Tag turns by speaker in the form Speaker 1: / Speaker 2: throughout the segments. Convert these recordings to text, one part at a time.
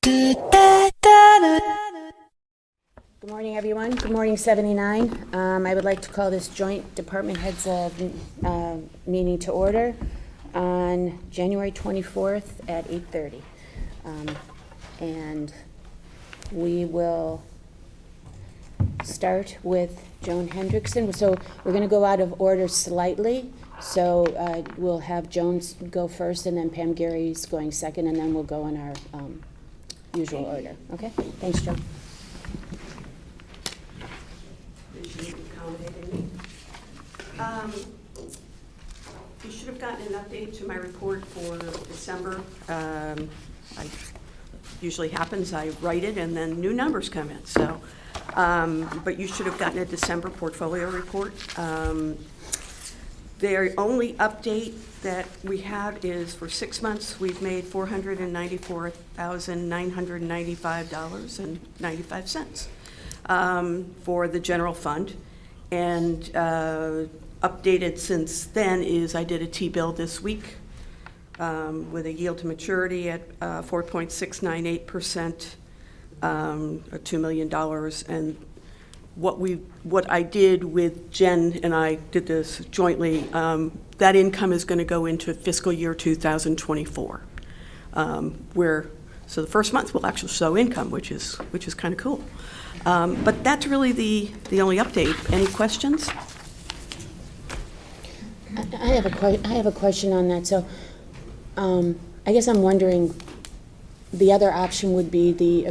Speaker 1: Good morning, everyone. Good morning, 79. I would like to call this joint department heads meeting to order on January 24th at 8:30. And we will start with Joan Hendrickson. So we're going to go out of order slightly. So we'll have Joan go first, and then Pam Gary's going second, and then we'll go in our usual order. Okay? Thanks, Joan.
Speaker 2: You should have gotten an update to my report for December. Usually happens, I write it and then new numbers come in. So, but you should have gotten a December portfolio report. The only update that we have is for 6 months, we've made $494,995.95 for the general fund. And updated since then is I did a T-bill this week with a yield to maturity at 4.698%, $2 million. And what I did with Jen and I did this jointly, that income is going to go into fiscal year 2024, so the first month will actually show income, which is kind of cool. But that's really the only update. Any questions?
Speaker 1: I have a question on that. So, I guess I'm wondering, the other option would be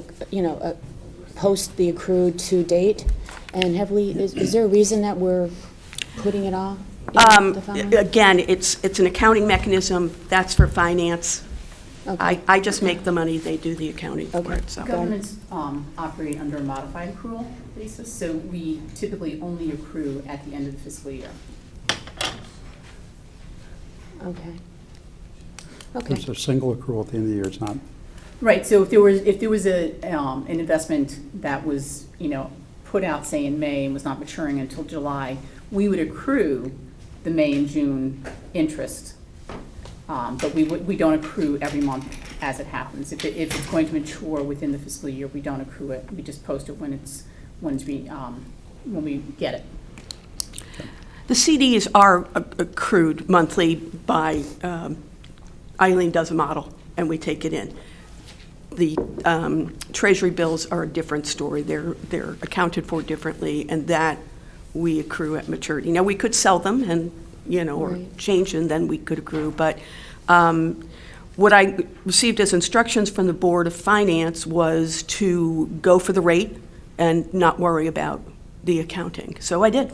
Speaker 1: post the accrued to date, and is there a reason that we're putting it all in the fund?
Speaker 2: Again, it's an accounting mechanism. That's for finance.
Speaker 1: Okay.
Speaker 2: I just make the money. They do the accounting for it. So.
Speaker 3: Governments operate under a modified accrual basis, so we typically only accrue at the end of the fiscal year.
Speaker 1: Okay.
Speaker 4: There's a single accrual at the end of the year. It's not.
Speaker 3: Right. So if there was an investment that was put out, say in May, and was not maturing until July, we would accrue the May and June interest, but we don't accrue every month as it happens. If it's going to mature within the fiscal year, we don't accrue it. We just post it when we get it.
Speaker 2: The CDs are accrued monthly by, Eileen does a model, and we take it in. The Treasury bills are a different story. They're accounted for differently, and that we accrue at maturity. Now, we could sell them and, or
Speaker 1: Right.
Speaker 2: change, and then we could accrue. But what I received as instructions from the Board of Finance was to go for the rate and not worry about the accounting. So I did.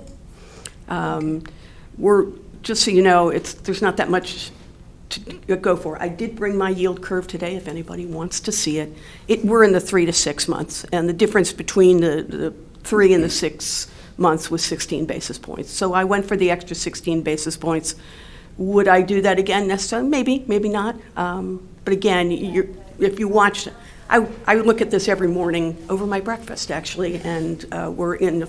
Speaker 2: We're, just so you know, there's not that much to go for. I did bring my yield curve today if anybody wants to see it. We're in the 3 to 6 months, and the difference between the 3 and the 6 months was 16 basis points. So I went for the extra 16 basis points. Would I do that again necessarily? Maybe not. But again, if you watch, I look at this every morning over my breakfast, actually, and we're in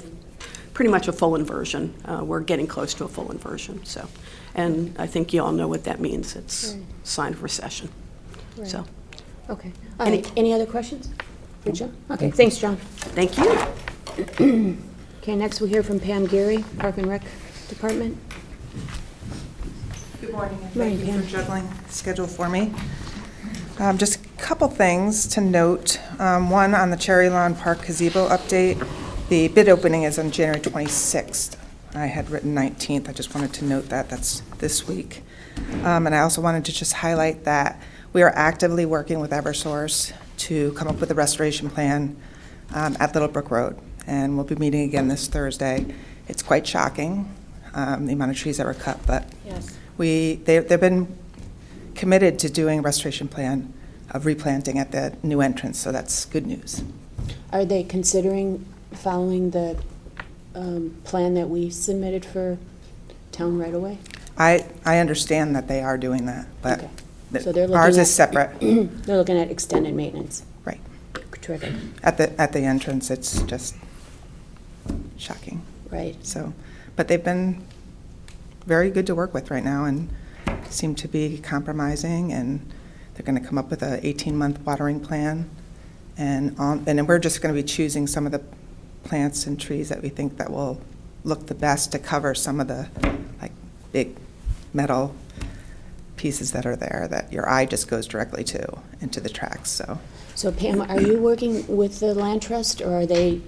Speaker 2: pretty much a full inversion. We're getting close to a full inversion. So, and I think you all know what that means. It's
Speaker 1: Right.
Speaker 2: a sign of recession.
Speaker 1: Right.
Speaker 2: So,
Speaker 1: Okay. Any other questions for John? Okay, thanks, John.
Speaker 2: thank you.
Speaker 1: Okay, next we'll hear from Pam Gary, Park and Rec Department.
Speaker 5: Good morning, and
Speaker 1: Morning,
Speaker 5: thank you
Speaker 1: Pam.
Speaker 5: for juggling the schedule for me. Just a couple things to note. One, on the Cherry Lawn Park gazebo update, the bid opening is on January 26th. I had written 19th. I just wanted to note that. That's this week. And I also wanted to just highlight that we are actively working with Eversource to come up with a restoration plan at Little Brook Road. And we'll be meeting again this Thursday. It's quite shocking, the amount of trees that were cut, but
Speaker 3: Yes.
Speaker 5: they've been committed to doing a restoration plan of replanting at the new entrance, so that's good news.
Speaker 1: Are they considering following the plan that we submitted for town right away?
Speaker 5: I understand that they are doing that, but
Speaker 1: Okay. So they're
Speaker 5: ours
Speaker 1: looking
Speaker 5: is separate.
Speaker 1: They're looking at extended maintenance.
Speaker 5: Right.
Speaker 1: Terrific.
Speaker 5: At the entrance, it's just shocking.
Speaker 1: Right.
Speaker 5: So, but they've been very good to work with right now and seem to be compromising, and they're going to come up with a 18-month watering plan And then we're just going to be choosing some of the plants and trees that we think that will look the best to cover some of the like big metal pieces that are there that your eye just goes directly to into the tracks.
Speaker 1: So Pam, are you working with the land trust, or are they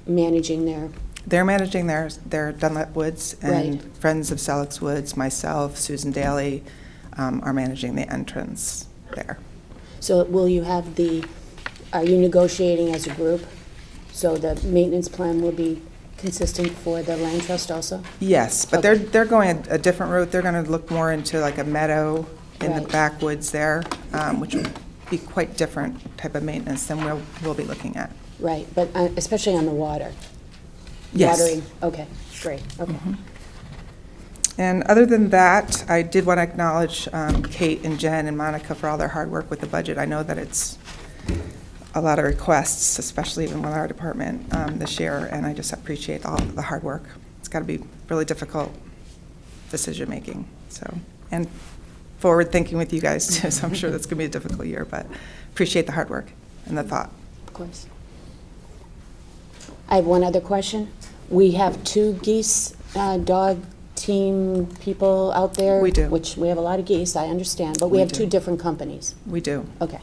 Speaker 1: managing their?
Speaker 5: They're managing their Dunlap Woods, and
Speaker 1: Right.
Speaker 5: Friends of Selleck's Woods, myself, Susan Daly, are managing the entrance there.
Speaker 1: So will you have are you negotiating as a group? So the maintenance plan will be consistent for the land trust also?
Speaker 5: Yes, but
Speaker 1: Okay.
Speaker 5: they're going a different route. They're going to look more into like a meadow in the
Speaker 1: Right.
Speaker 5: backwoods there, which will be quite different type of maintenance than we'll be looking at.
Speaker 1: Right, but especially on the water?
Speaker 5: Yes.
Speaker 1: Watering, okay, great, okay.
Speaker 5: And other than that, I did want to acknowledge Kate and Jen and Monica for all their hard work with the budget. I know that it's a lot of requests, especially even with our department this year, and I just appreciate all the hard work. It's got to be really difficult decision-making, and forward thinking with you guys too, so I'm sure that's going to be a difficult year, but appreciate the hard work and the thought.
Speaker 1: Of course. I have one other question. We have 2 geese dog team people out there.
Speaker 5: We do.
Speaker 1: Which we have a lot of geese, I understand, but we
Speaker 5: We
Speaker 1: have
Speaker 5: do.
Speaker 1: 2 different companies.
Speaker 5: We do.
Speaker 1: Okay.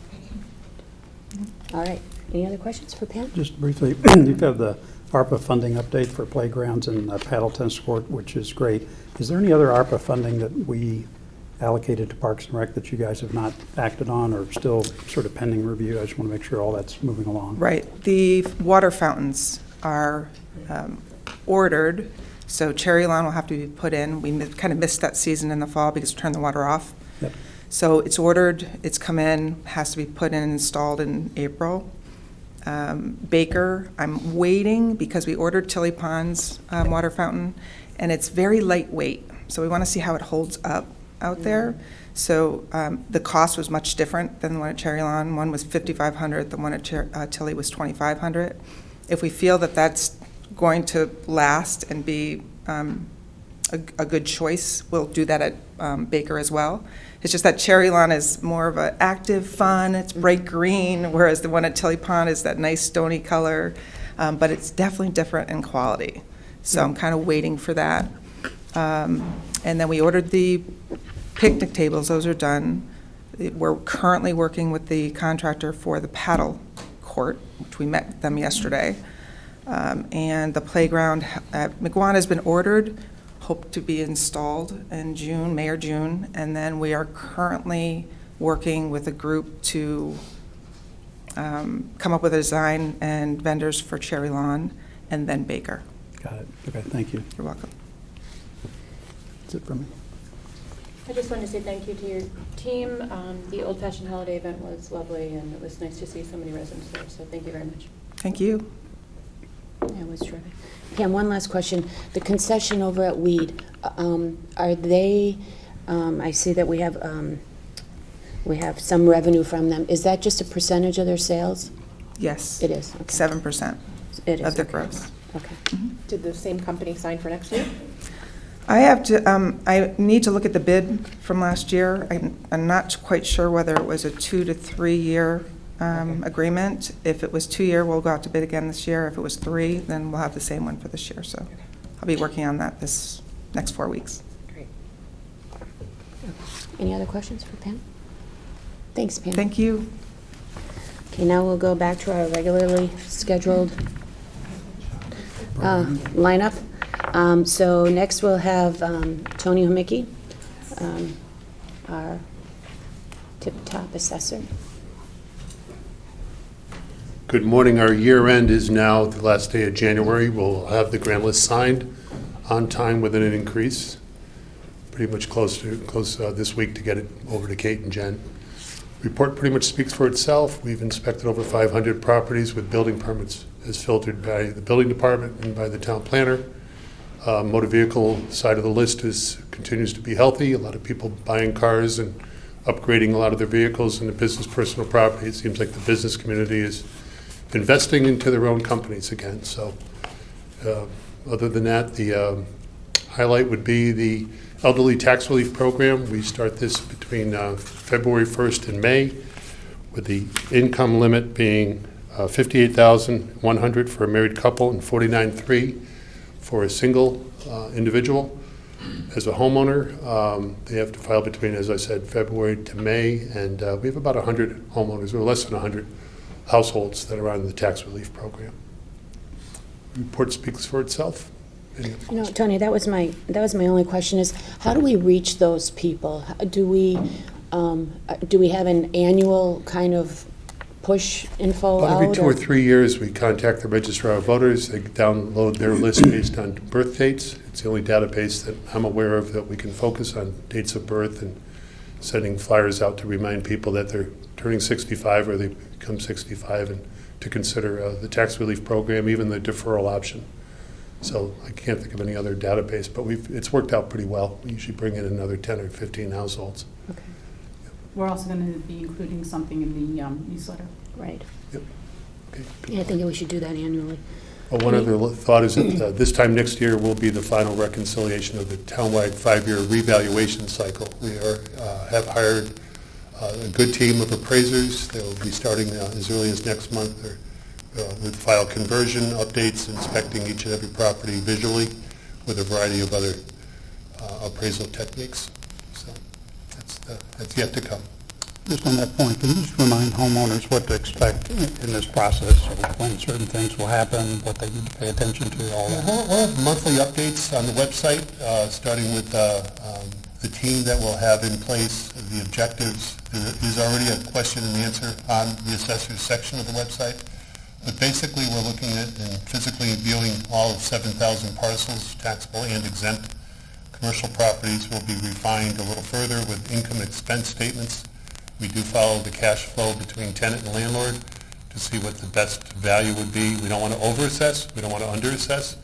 Speaker 1: All right. Any other questions for Pam?
Speaker 4: Just briefly, you have the ARPA funding update for playgrounds and paddle tennis court, which is great. Is there any other ARPA funding that we allocated to Parks and Rec that you guys have not acted on or still sort of pending review? I just want to make sure all that's moving along.
Speaker 5: Right. The water fountains are ordered, so Cherry Lawn will have to be put in. We kind of missed that season in the fall because we turned the water off.
Speaker 4: Yep.
Speaker 5: So it's ordered, it's come in, has to be put in and installed in April. Baker, I'm waiting because we ordered Tilly Pond's water fountain, and it's very lightweight, so we want to see how it holds up out there. So the cost was much different than the one at Cherry Lawn. One was $5,500, the one at Tilly was $2,500. If we feel that that's going to last and be a good choice, we'll do that at Baker as well. It's just that Cherry Lawn is more of an active, fun, it's bright green, whereas the one at Tilly Pond is that nice stony color, but it's definitely different in quality. So I'm kind of waiting for that. And then we ordered the picnic tables, those are done. We're currently working with the contractor for the paddle court, which we met them yesterday. And the playground at McGuan has been ordered, hope to be installed in June, May or June, and then we are currently working with a group to come up with a design and vendors for Cherry Lawn, and then Baker.
Speaker 4: Got it. Okay, thank you.
Speaker 5: You're welcome.
Speaker 4: That's it for me.
Speaker 6: I just wanted to say thank you to your team. The Old Fashioned Holiday event was lovely, and it was nice to see so many residents there, so thank you very much.
Speaker 5: Thank you.
Speaker 1: Yeah, it was terrific. Pam, one last question. The concession over at Weed, are they, I see that we have some revenue from them. Is that just a percentage of their sales?
Speaker 5: Yes.
Speaker 1: It is, okay.
Speaker 5: 7%
Speaker 1: It is,
Speaker 5: of their
Speaker 1: okay.
Speaker 5: gross.
Speaker 1: Okay.
Speaker 7: Did the same company sign for next year?
Speaker 5: I have to, I need to look at the bid from last year. I'm not quite sure whether it was a 2 to 3 year agreement. If it was 2 year, we'll go out to bid again this year. If it was 3, then we'll have the same one for this year. So I'll be working on that this next 4 weeks.
Speaker 7: Great.
Speaker 1: Any other questions for Pam? Thanks, Pam.
Speaker 5: Thank you.
Speaker 1: Okay, now we'll go back to our regularly scheduled lineup. So next we'll have Tony Homicki, our tip-top assessor.
Speaker 8: Good morning. Our year end is now the last day of January. We'll have the grant list signed on time with an increase. Pretty much close this week to get it over to Kate and Jen. Report pretty much speaks for itself. We've inspected over 500 properties with building permits as filtered by the building department and by the town planner. Motor vehicle side of the list continues to be healthy. A lot of people buying cars and upgrading a lot of their vehicles in the business personal property. It seems like the business community is investing into their own companies again. So other than that, the highlight would be the elderly tax relief program. We start this between February 1st and May. with the income limit being $58,100 for a married couple and $49,300 for a single individual. As a homeowner, they have to file between, as I said, February to May, and we have about 100 homeowners, or less than 100 households that are on the tax relief program. The report speaks for itself. Any other
Speaker 1: No,
Speaker 8: questions?
Speaker 1: Tony, that was my only question is, how do we reach those people? Do we have an annual kind of push info out?
Speaker 8: About every 2 or 3 years, we contact the registrar of voters. They download their list based on birth dates. It's the only database that I'm aware of that we can focus on dates of birth and sending flyers out to remind people that they're turning 65 or they become 65 and to consider the tax relief program, even the deferral option. So I can't think of any other database, but it's worked out pretty well. We usually bring in another 10 or 15 households.
Speaker 1: Okay,
Speaker 3: We're also going to be including something in the newsletter.
Speaker 1: right.
Speaker 8: Okay.
Speaker 1: Yeah, I think we should do that annually.
Speaker 8: Well, one other thought is that this time next year will be the final reconciliation of the townwide 5-year revaluation cycle. We have hired a good team of appraisers. They will be starting as early as next month with file conversion updates, inspecting each and every property visually with a variety of other appraisal techniques. So that's yet to come.
Speaker 4: Just on that point, can you just remind homeowners what to expect in this process, or when certain things will happen, what they need to pay attention to, all that?
Speaker 8: We'll have monthly updates on the website, starting with the team that we'll have in place, the objectives. There is already a question and answer on the assessors section of the website. But basically, we're looking at and physically viewing all of 7,000 parcels, taxable and exempt. Commercial properties will be refined a little further with income and expense statements. We do follow the cash flow between tenant and landlord to see what the best value would be. We don't want to overassess, we don't want to underassess.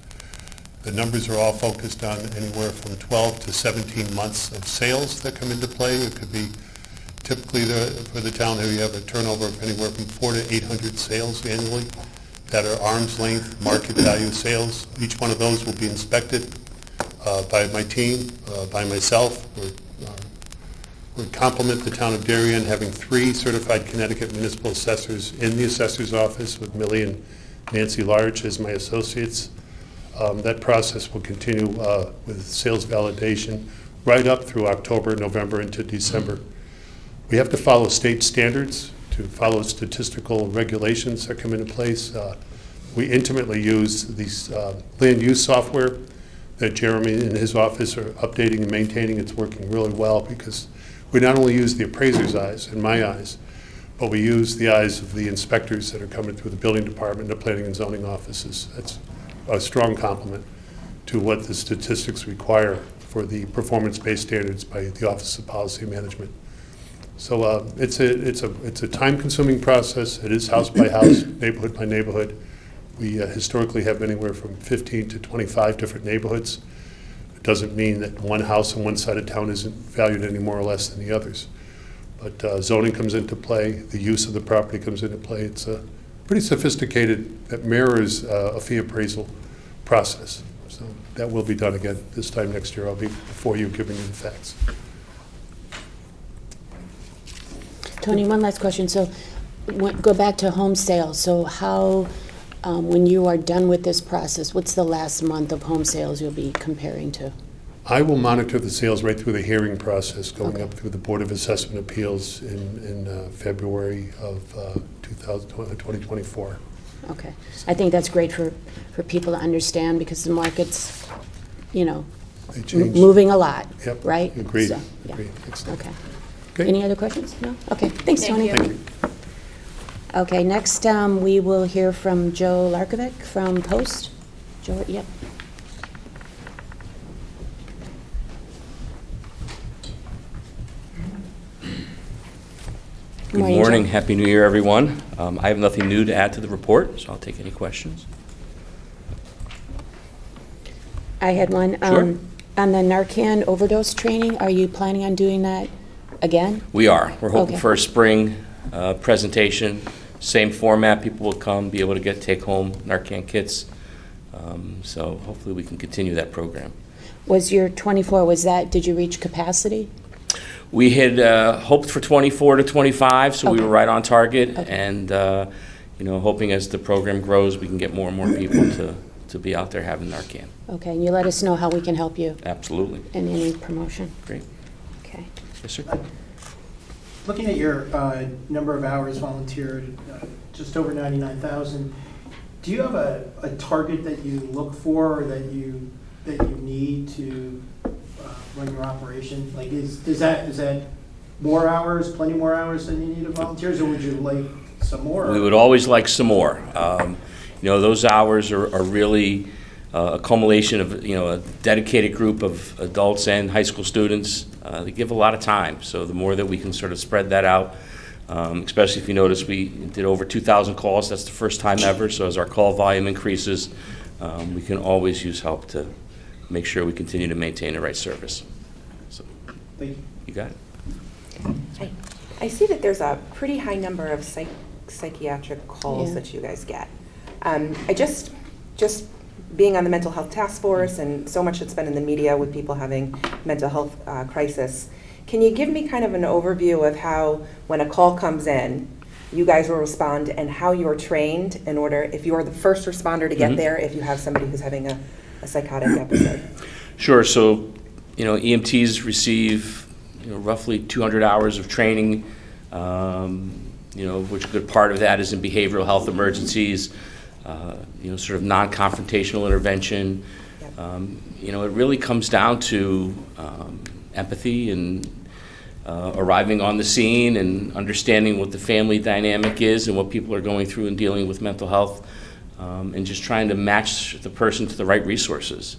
Speaker 8: The numbers are all focused on anywhere from 12 to 17 months of sales that come into play. It could be typically for the town here, you have a turnover of anywhere from 400 to 800 sales annually that are arm's length market value sales. Each one of those will be inspected by my team, by myself. We complement the town of Darien, having 3 certified Connecticut municipal assessors in the assessor's office with Millie and Nancy Large as my associates. That process will continue with sales validation right up through October, November, into December. We have to follow state standards, to follow statistical regulations that come into place. We intimately use these land use software that Jeremy and his office are updating and maintaining. It's working really well because we not only use the appraiser's eyes and my eyes, but we use the eyes of the inspectors that are coming through the building department and the planning and zoning offices. That's a strong complement to what the statistics require for the performance-based standards by the Office of Policy Management. So it's a time-consuming process. It is house by house, neighborhood by neighborhood. We historically have anywhere from 15 to 25 different neighborhoods. It doesn't mean that one house on one side of town isn't valued any more or less than the others. But zoning comes into play, the use of the property comes into play. It's pretty sophisticated, that mirrors a fee appraisal process. So that will be done again this time next year. I'll be before you giving you the facts.
Speaker 1: Tony, one last question. So go back to home sales. So how, when you are done with this process, what's the last month of home sales you'll be comparing to?
Speaker 8: I will monitor the sales right through the hearing process, going up through the Board of Assessment Appeals in February of 2024.
Speaker 1: Okay. I think that's great for people to understand because the market's,
Speaker 8: They change.
Speaker 1: moving a lot,
Speaker 8: Yep.
Speaker 1: right?
Speaker 8: Agreed.
Speaker 1: So, yeah.
Speaker 8: Agreed. Excellent.
Speaker 1: Okay.
Speaker 8: Okay.
Speaker 1: Any other questions? No? Okay. Thanks,
Speaker 6: Thank
Speaker 1: Tony.
Speaker 6: you.
Speaker 8: Thank you.
Speaker 1: Okay, next we will hear from Joe Larkovic from Post. Joe, yep.
Speaker 9: Good
Speaker 1: Morning,
Speaker 9: morning.
Speaker 1: Joe.
Speaker 9: Happy New Year, everyone. I have nothing new to add to the report, so I'll take any questions.
Speaker 1: I had one.
Speaker 9: Sure.
Speaker 1: On the Narcan overdose training, are you planning on doing that again?
Speaker 9: We are. We're hoping
Speaker 1: Okay.
Speaker 9: for a spring presentation. Same format. People will come, be able to take home Narcan kits. So hopefully we can continue that program.
Speaker 1: Was your 24, did you reach capacity?
Speaker 9: We had hoped for 24 to 25, so we
Speaker 1: Okay.
Speaker 9: were right on target.
Speaker 1: Okay.
Speaker 9: And, hoping as the program grows, we can get more and more people to be out there having Narcan.
Speaker 1: Okay, and you let us know how we can help you
Speaker 9: Absolutely.
Speaker 1: in any promotion.
Speaker 9: Great.
Speaker 1: Okay.
Speaker 9: Yes, sir.
Speaker 10: Looking at your number of hours volunteered, just over 99,000, do you have a target that you look for or that you need to run your operation? Like, is that more hours, plenty more hours than you need of volunteers, or would you like some more?
Speaker 9: We would always like some more. Those hours are really a culmination of, a dedicated group of adults and high school students. They give a lot of time, so the more that we can sort of spread that out, especially if you notice we did over 2,000 calls, that's the first time ever, so as our call volume increases, we can always use help to make sure we continue to maintain the right service. So,
Speaker 10: Thank you.
Speaker 9: you got it.
Speaker 7: I see that there's a pretty high number of psychiatric calls
Speaker 1: Yeah.
Speaker 7: that you guys get. I just being on the mental health task force and so much that's been in the media with people having mental health crisis, can you give me kind of an overview of how, when a call comes in, you guys will respond and how you're trained in order, if you're the first responder to get there, if you have somebody who's having a psychotic episode?
Speaker 9: Sure. So, EMTs receive, roughly 200 hours of training, which a good part of that is in behavioral health emergencies, sort of non-confrontational intervention. It really comes down to empathy and arriving on the scene and understanding what the family dynamic is and what people are going through and dealing with mental health, and just trying to match the person to the right resources.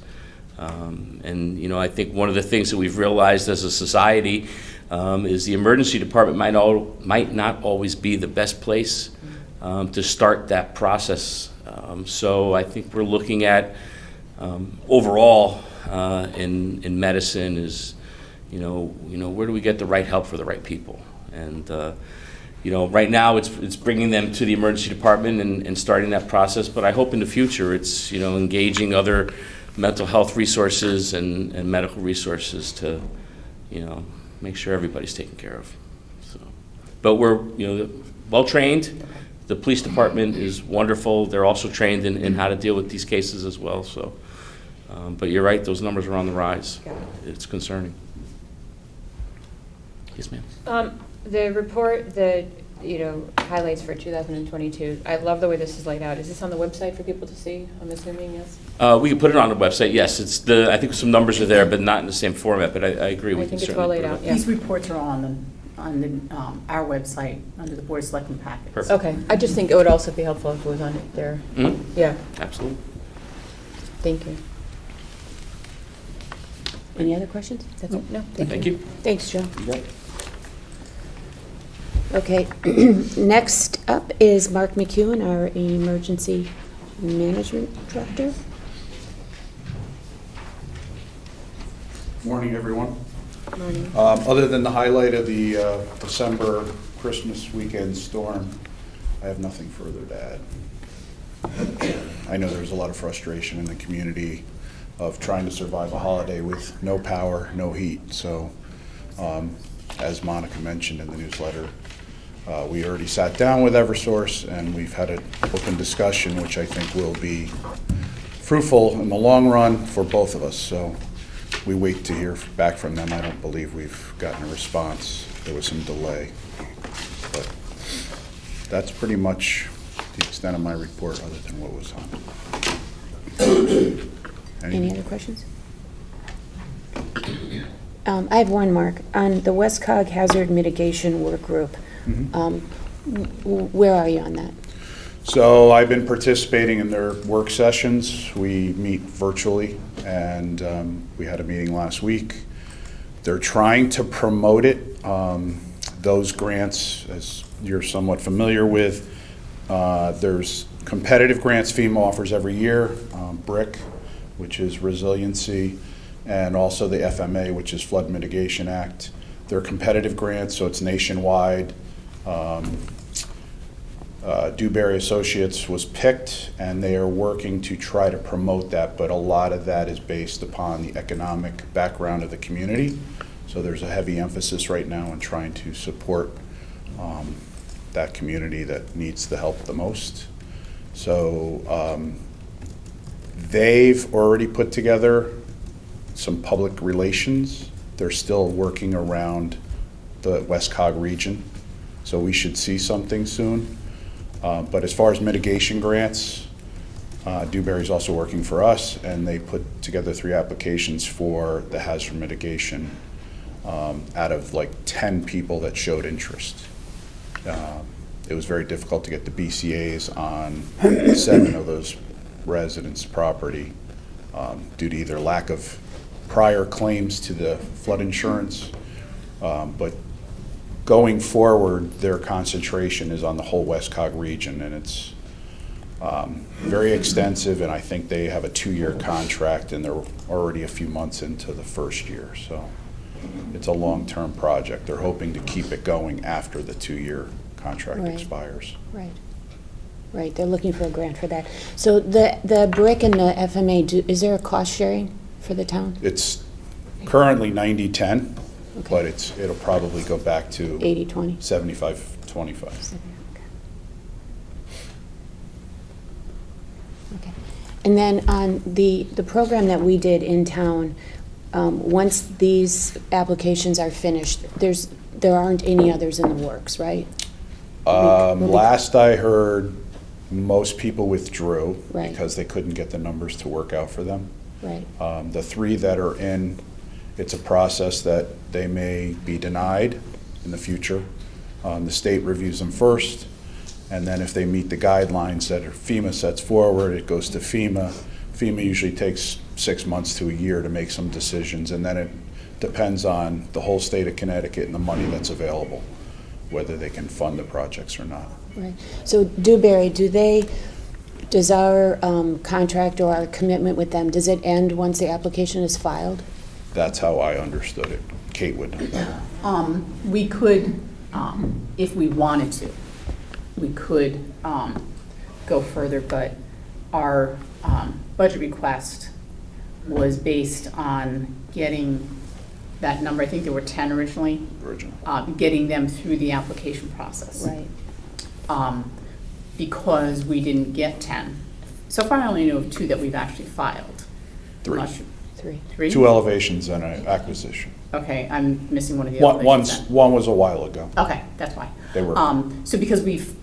Speaker 9: I think one of the things that we've realized as a society is the emergency department might not always be the best place to start that process. So I think we're looking at overall in medicine is, where do we get the right help for the right people? And right now it's bringing them to the emergency department and starting that process. But I hope in the future it's engaging other mental health resources and medical resources to make sure everybody's taken care of. So, but we're well trained. The police department is wonderful. They're also trained in how to deal with these cases as well. So, but you're right; those numbers are on the rise. It's concerning. Yes, ma'am.
Speaker 6: The report that, highlights for 2022, I love the way this is laid out. Is this on the website for people to see? I'm assuming, yes?
Speaker 9: We can put it on the website. Yes, I think some numbers are there, but not in the same format. But I agree. We
Speaker 6: I
Speaker 9: can
Speaker 6: think it's
Speaker 9: certainly
Speaker 6: well laid
Speaker 9: put it
Speaker 6: out,
Speaker 9: up.
Speaker 6: yeah.
Speaker 3: These reports are on our website under the Board of Selectmen packets.
Speaker 9: Perfect.
Speaker 6: Okay, I just think it would also be helpful if it was on there.
Speaker 9: Mhm.
Speaker 6: Yeah,
Speaker 9: Absolutely.
Speaker 6: thank you.
Speaker 1: Any other questions? That's it? No?
Speaker 9: Thank you.
Speaker 1: Thanks, Joe.
Speaker 9: You got it.
Speaker 1: Okay, next up is Mark McEwen, our Emergency Management Director.
Speaker 11: Morning, everyone.
Speaker 1: Morning.
Speaker 11: Other than the highlight of the December Christmas weekend storm, I have nothing further to add. I know there's a lot of frustration in the community of trying to survive a holiday with no power, no heat. So, as Monica mentioned in the newsletter, we already sat down with Eversource and we've had an open discussion, which I think will be fruitful in the long run for both of us. So we wait to hear back from them. I don't believe we've gotten a response. There was some delay. But that's pretty much the extent of my report other than what was on.
Speaker 1: Any other questions? I have one, Mark. On the WestCog Hazard Mitigation Work Group, where are you on that?
Speaker 11: So I've been participating in their work sessions. We meet virtually, and we had a meeting last week. They're trying to promote it. Those grants, as you're somewhat familiar with, there's competitive grants FEMA offers every year, BRIC, which is Resiliency, and also the FMA, which is Flood Mitigation Act. They're competitive grants, so it's nationwide. Dewberry Associates was picked, and they are working to try to promote that, but a lot of that is based upon the economic background of the community. So there's a heavy emphasis right now on trying to support that community that needs the help the most. So they've already put together some public relations. They're still working around the West Cog region, so we should see something soon. But as far as mitigation grants, Dewberry's also working for us, and they put together 3 applications for the hazard mitigation out of like 10 people that showed interest. It was very difficult to get the BCAs on 7 of those residents' property due to either lack of prior claims to the flood insurance, but going forward, their concentration is on the whole West Cog region, and it's very extensive, and I think they have a 2-year contract, and they're already a few months into the first year, so it's a long-term project. They're hoping to keep it going after the 2-year contract
Speaker 1: Right.
Speaker 11: expires.
Speaker 1: Right. Right, they're looking for a grant for that. So the brick and the FMA, is there a cost sharing for the town?
Speaker 11: It's currently 90-10,
Speaker 1: Okay.
Speaker 11: but it'll probably go back to
Speaker 1: 80/20?
Speaker 11: 75-25.
Speaker 1: Okay. And then on the program that we did in town, once these applications are finished, there aren't any others in the works, right?
Speaker 11: Last I heard, most people withdrew
Speaker 1: Right.
Speaker 11: because they couldn't get the numbers to work out for them.
Speaker 1: Right,
Speaker 11: The 3 that are in, it's a process that they may be denied in the future. The state reviews them first, and then if they meet the guidelines that FEMA sets forward, it goes to FEMA. FEMA usually takes 6 months to a year to make some decisions, and then it depends on the whole state of Connecticut and the money that's available, whether they can fund the projects or not.
Speaker 1: right. So Dewberry, does our contract or our commitment with them, does it end once the application is filed?
Speaker 11: That's how I understood it. Kate would know better.
Speaker 3: We could, if we wanted to, we could go further, but our budget request was based on getting that number, I think there were 10 originally,
Speaker 11: Original.
Speaker 3: getting them through the application process.
Speaker 1: Right,
Speaker 3: Because we didn't get 10. So far, I only know of 2 that we've actually filed.
Speaker 11: 3.
Speaker 3: Not sure.
Speaker 1: 3.
Speaker 3: 3?
Speaker 11: 2 elevations and an acquisition.
Speaker 3: Okay, I'm missing one of the
Speaker 11: One
Speaker 3: elevations then.
Speaker 11: one was a while ago.
Speaker 3: Okay, that's why.
Speaker 11: They were.
Speaker 3: So because we've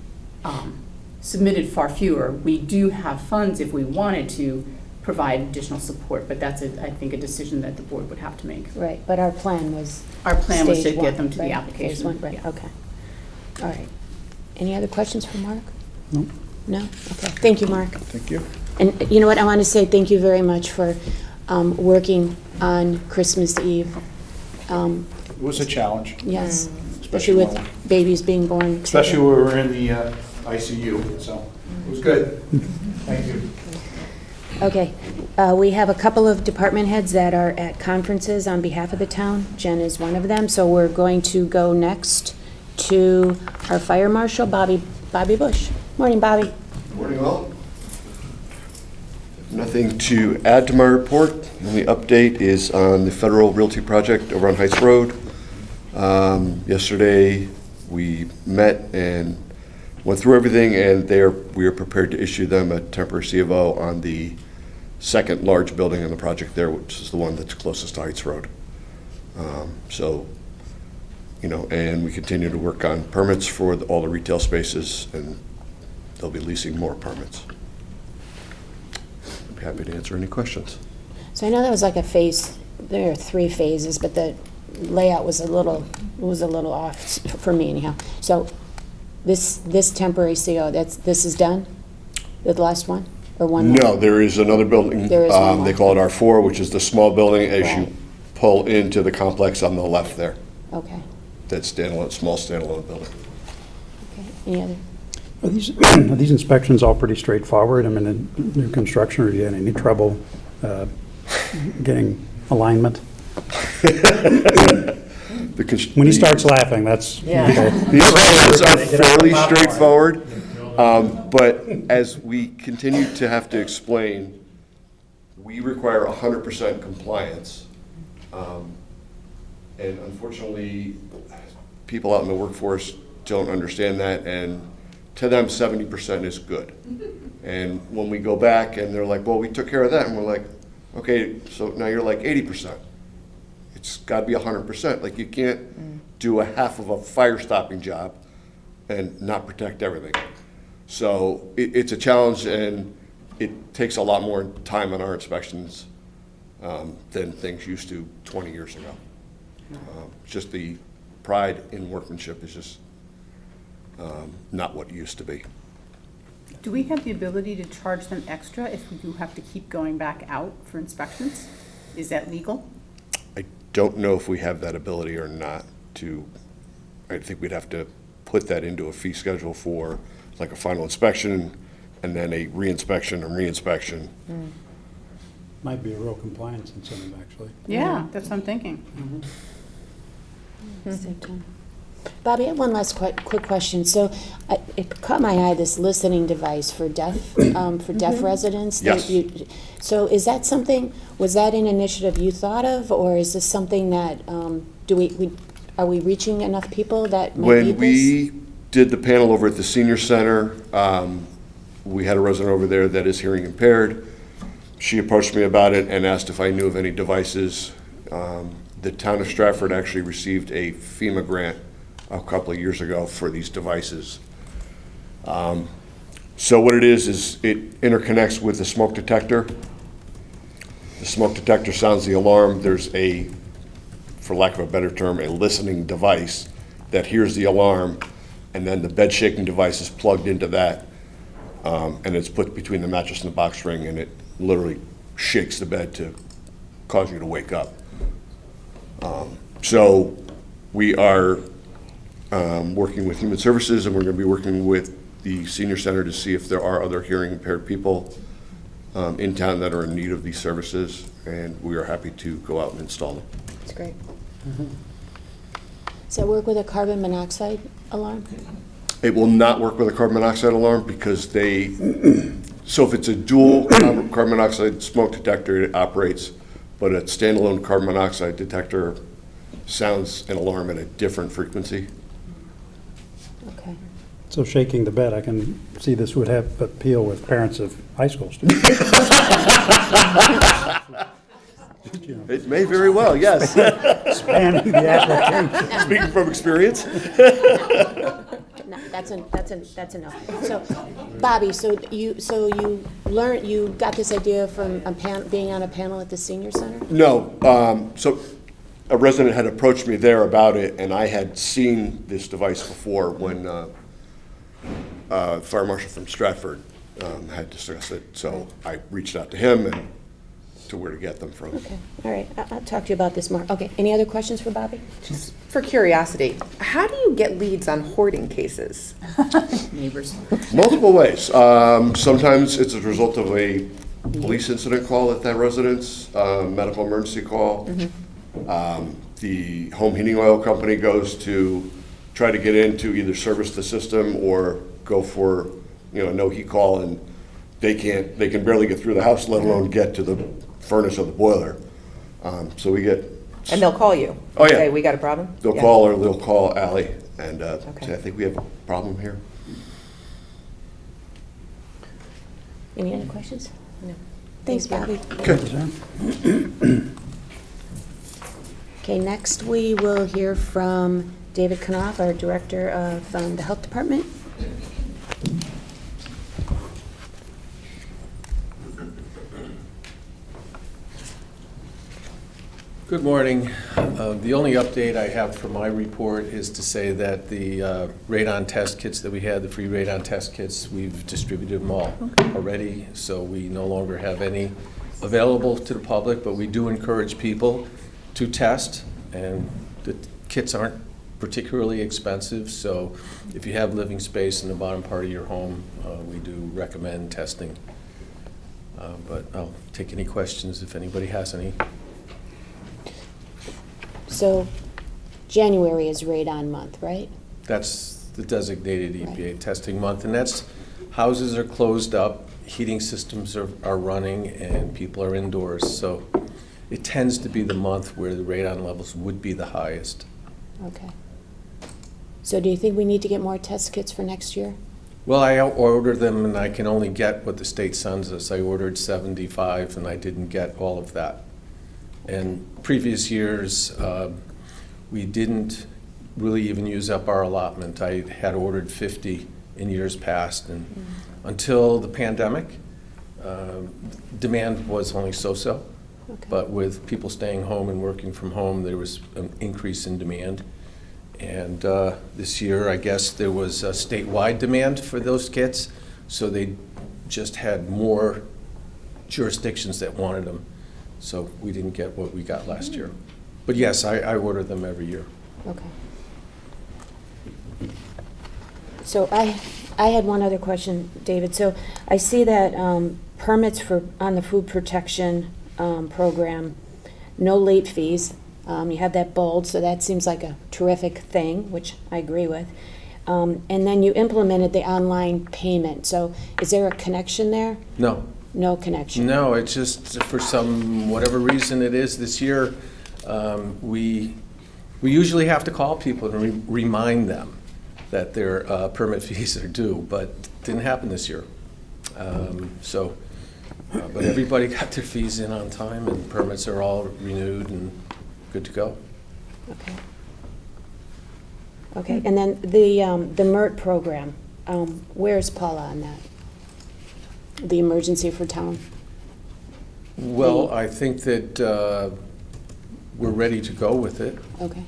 Speaker 3: submitted far fewer, we do have funds if we wanted to provide additional support, but that's, I think, a decision that the board would have to make.
Speaker 1: Right, but our plan was
Speaker 3: Our plan was to
Speaker 1: stage
Speaker 3: get
Speaker 1: one,
Speaker 3: them to the
Speaker 1: right?
Speaker 3: application.
Speaker 1: Phase 1, right,
Speaker 3: Yeah.
Speaker 1: okay. All right. Any other questions for Mark?
Speaker 4: No.
Speaker 1: No? Okay, thank you, Mark.
Speaker 11: Thank you.
Speaker 1: And you know what, I want to say thank you very much for working on Christmas Eve.
Speaker 11: It was a challenge,
Speaker 1: Yes,
Speaker 11: especially
Speaker 1: especially with
Speaker 11: when-
Speaker 1: babies being born. et cetera.
Speaker 11: especially when we were in the ICU, so it was good. Thank you.
Speaker 1: Okay, we have a couple of department heads that are at conferences on behalf of the town. Jen is one of them, so we're going to go next to our fire marshal, Bobby Bush. Morning, Bobby.
Speaker 12: Morning, all. Nothing to add to my report. The only update is on the federal realty project over on Heights Road. Yesterday, we met and went through everything, and we are prepared to issue them a temporary C of O on the second large building in the project there, which is the one that's closest to Heights Road. And we continue to work on permits for all the retail spaces, and they'll be leasing more permits. I'm happy to answer any questions.
Speaker 1: So I know that was like a phase, there are 3 phases, but the layout was a little off for me anyhow. So this temporary CO, this is done? The last one, or one more?
Speaker 12: No, there is another building.
Speaker 1: There is one more.
Speaker 12: They call it R4, which is the small building as you
Speaker 1: Right.
Speaker 12: pull into the complex on the left there.
Speaker 1: Okay,
Speaker 12: That small standalone building.
Speaker 1: okay. Any other?
Speaker 4: Are these inspections all pretty straightforward? I mean, in new construction, or do you have any trouble getting alignment? When he starts laughing, that's. okay.
Speaker 12: The inspections are fairly straightforward, but as we continue to have to explain, we require 100% compliance. And unfortunately, people out in the workforce don't understand that, and to them, 70% is good. And when we go back and they're like, well, we took care of that, and we're like, okay, so now you're like 80%. It's got to be 100%. Like, you can't do a half of a fire stopping job and not protect everything. So it's a challenge, and it takes a lot more time on our inspections than things used to 20 years ago. Just the pride in workmanship is just not what it used to be.
Speaker 3: Do we have the ability to charge them extra if we do have to keep going back out for inspections? Is that legal?
Speaker 12: I don't know if we have that ability or not I think we'd have to put that into a fee schedule for like a final inspection and then a reinspection and reinspection.
Speaker 4: Might be a real compliance incentive, actually.
Speaker 3: Yeah, that's what I'm thinking.
Speaker 1: Save time. Bobby, I have one last quick question. So it caught my eye, this listening device for deaf residents. that
Speaker 12: Yes.
Speaker 1: So is that something, was that an initiative you thought of, or is this something that, are we reaching enough people that might
Speaker 12: When
Speaker 1: need this?
Speaker 12: we did the panel over at the senior center, we had a resident over there that is hearing impaired. She approached me about it and asked if I knew of any devices. The town of Stratford actually received a FEMA grant a couple of years ago for these devices. So what it is it interconnects with the smoke detector. The smoke detector sounds the alarm. There's a, for lack of a better term, a listening device that hears the alarm, and then the bed shaking device is plugged into that, and it's put between the mattress and the box spring, and it literally shakes the bed to cause you to wake up. So we are working with Human Services, and we're going to be working with the senior center to see if there are other hearing impaired people in town that are in need of these services, and we are happy to go out and install them.
Speaker 1: That's great. Does that work with a carbon monoxide alarm?
Speaker 12: It will not work with a carbon monoxide alarm because so if it's a dual carbon monoxide smoke detector, it operates, but a standalone carbon monoxide detector sounds an alarm at a different frequency.
Speaker 1: Okay.
Speaker 4: So shaking the bed, I can see this would have appeal with parents of high school students.
Speaker 12: It may very well, yes.
Speaker 4: Expanding the application.
Speaker 12: Speaking from experience.
Speaker 1: No, that's enough. So, Bobby, you learned, you got this idea from being on a panel at the senior center?
Speaker 12: No, so a resident had approached me there about it, and I had seen this device before when Fire Marshal from Stratford had discussed it. So I reached out to him and to where to get them from.
Speaker 1: Okay, all right, I'll talk to you about this more. Okay, any other questions for Bobby?
Speaker 7: Just for curiosity, how do you get leads on hoarding cases?
Speaker 3: Neighbors.
Speaker 12: Multiple ways. Sometimes it's a result of a police incident call at that residence, medical emergency call. The home heating oil company goes to try to get in to either service the system or go for, a no heat call, and they can barely get through the house, let alone get to the furnace or the boiler. So we get.
Speaker 7: And they'll call you?
Speaker 12: Oh, yeah.
Speaker 7: Say, we got a problem?
Speaker 12: They'll
Speaker 7: Yeah.
Speaker 12: call, or they'll call Ally and
Speaker 7: Okay.
Speaker 12: say, I think we have a problem here.
Speaker 1: Any other questions? No. Thanks, Bobby. Okay, next we will hear from David Knopf, our Director of the Health Department.
Speaker 13: Good morning. The only update I have for my report is to say that the radon test kits that we had, the free radon test kits, we've distributed them all already, so we no longer have any available to the public, but we do encourage people to test, and the kits aren't particularly expensive, so if you have living space in the bottom part of your home, we do recommend testing. But I'll take any questions if anybody has any.
Speaker 1: So January is radon month, right?
Speaker 13: That's the designated EPA
Speaker 1: Right.
Speaker 13: testing month, and that's, houses are closed up, heating systems are running, and people are indoors. So it tends to be the month where the radon levels would be the highest.
Speaker 1: Okay. So do you think we need to get more test kits for next year?
Speaker 13: Well, I ordered them, and I can only get what the state sends us. I ordered 75, and I didn't get all of that. And previous years, we didn't really even use up our allotment. I had ordered 50 in years past, and until the pandemic, demand was only so-so.
Speaker 1: Okay.
Speaker 13: But with people staying home and working from home, there was an increase in demand. And this year, I guess there was a statewide demand for those kits, so they just had more jurisdictions that wanted them. So we didn't get what we got last year. But yes, I order them every year.
Speaker 1: Okay. So I had one other question, David. So I see that permits on the food protection program, no late fees. You have that bold, so that seems like a terrific thing, which I agree with. And then you implemented the online payment. So is there a connection there?
Speaker 13: No.
Speaker 1: No connection?
Speaker 13: No, it's just for whatever reason it is this year, we usually have to call people and remind them that their permit fees are due, but didn't happen this year. But everybody got their fees in on time, and permits are all renewed and good to go.
Speaker 1: Okay. Okay, and then the MERT program, where's Paula on that? The emergency for town?
Speaker 13: Well, I think that we're ready to go with it.
Speaker 1: Okay.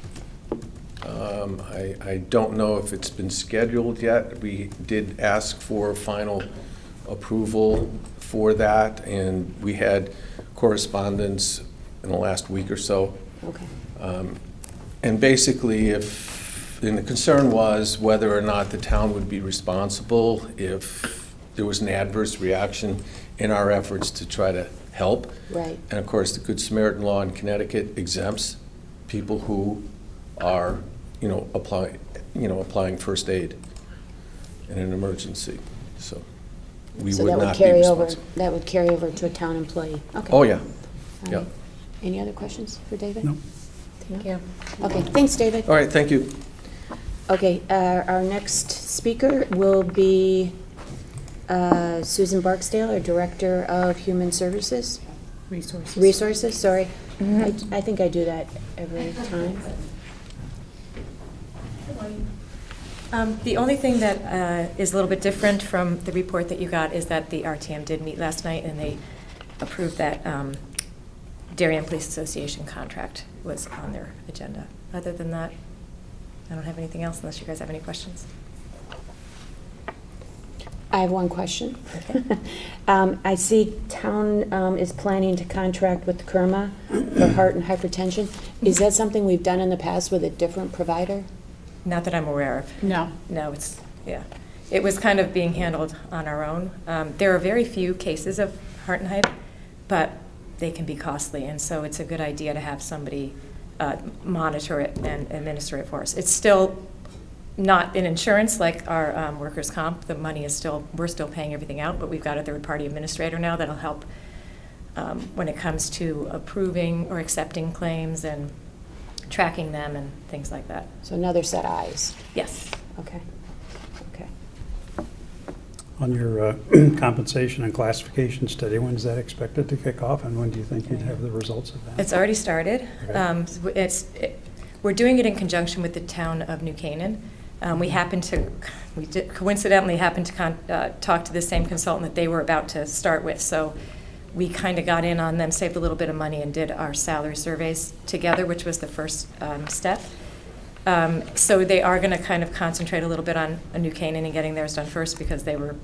Speaker 13: I don't know if it's been scheduled yet. We did ask for final approval for that, and we had correspondence in the last week or so.
Speaker 1: Okay.
Speaker 13: And basically, the concern was whether or not the town would be responsible if there was an adverse reaction in our efforts to try to help.
Speaker 1: Right.
Speaker 13: And of course, the Good Samaritan law in Connecticut exempts people who are, applying first aid in an emergency. So we
Speaker 1: So
Speaker 13: would
Speaker 1: that would
Speaker 13: not be
Speaker 1: carry over.
Speaker 13: responsible.
Speaker 1: That would carry over to a town employee. Okay.
Speaker 13: Oh, yeah.
Speaker 1: All
Speaker 13: Yeah.
Speaker 1: right. Any other questions for David?
Speaker 4: No.
Speaker 1: Thank you. Okay, thanks, David.
Speaker 13: All right, thank you.
Speaker 1: Okay, our next speaker will be Susan Barksdale, our Director of Human Services. Resources, sorry. I think I do that every time.
Speaker 14: The only thing that is a little bit different from the report that you got is that the RTM did meet last night, and they approved that Darien Police Association contract was on their agenda. Other than that, I don't have anything else unless you guys have any questions.
Speaker 1: I have one question. I see town is planning to contract with Kerma for heart and hypertension. Is that something we've done in the past with a different provider?
Speaker 14: Not that I'm aware of.
Speaker 3: No.
Speaker 14: No, yeah. It was kind of being handled on our own. There are very few cases of heart and hype, but they can be costly, and so it's a good idea to have somebody monitor it and administer it for us. It's still not in insurance like our workers' comp. The money is we're still paying everything out, but we've got a third-party administrator now that'll help when it comes to approving or accepting claims and tracking them and things like that.
Speaker 1: So another set of eyes.
Speaker 14: Yes.
Speaker 1: Okay. Okay.
Speaker 4: On your compensation and classification study, when is that expected to kick off, and when do you think you'd have the results of that?
Speaker 14: It's already started.
Speaker 4: Okay.
Speaker 14: We're doing it in conjunction with the town of New Canaan. We coincidentally happened to talk to the same consultant that they were about to start with, so we kind of got in on them, saved a little bit of money, and did our salary surveys together, which was the first step. So they are going to kind of concentrate a little bit on New Canaan and getting theirs done first because they were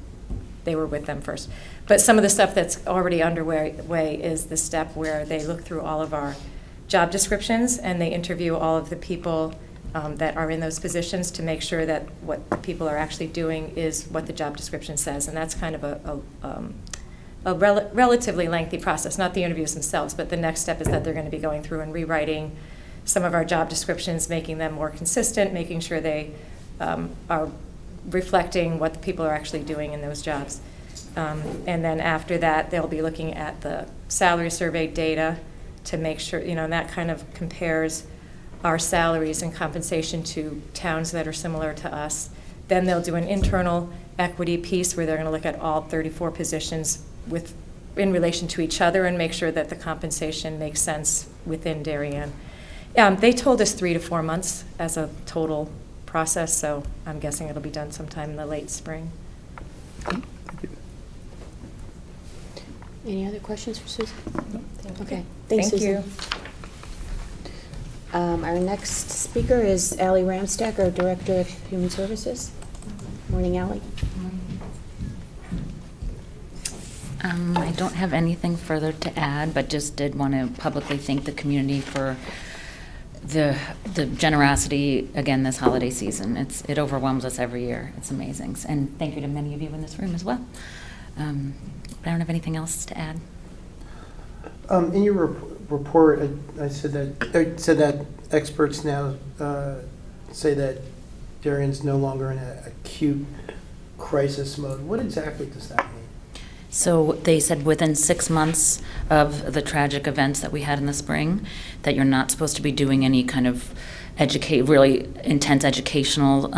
Speaker 14: with them first. But some of the stuff that's already underway is the step where they look through all of our job descriptions and they interview all of the people that are in those positions to make sure that what the people are actually doing is what the job description says. And that's kind of a relatively lengthy process, not the interviews themselves, but the next step is that they're going to be going through and rewriting some of our job descriptions, making them more consistent, making sure they are reflecting what the people are actually doing in those jobs. And then after that, they'll be looking at the salary survey data to make sure, and that kind of compares our salaries and compensation to towns that are similar to us. Then they'll do an internal equity piece where they're going to look at all 34 positions in relation to each other and make sure that the compensation makes sense within Darien. They told us 3 to 4 months as a total process, so I'm guessing it'll be done sometime in the late spring.
Speaker 1: Any other questions for Susan? Okay,
Speaker 14: Thank
Speaker 1: thanks, Susan.
Speaker 14: you.
Speaker 1: Our next speaker is Ally Ramstack, our Director of Human Services. Morning, Ally.
Speaker 15: I don't have anything further to add, but just did want to publicly thank the community for the generosity again this holiday season. It overwhelms us every year. It's amazing. And thank you to many of you in this room as well. But I don't have anything else to add.
Speaker 10: In your report, I said that experts now say that Darien's no longer in an acute crisis mode. What exactly does that mean?
Speaker 15: So they said within 6 months of the tragic events that we had in the spring, that you're not supposed to be doing any kind of really intense educational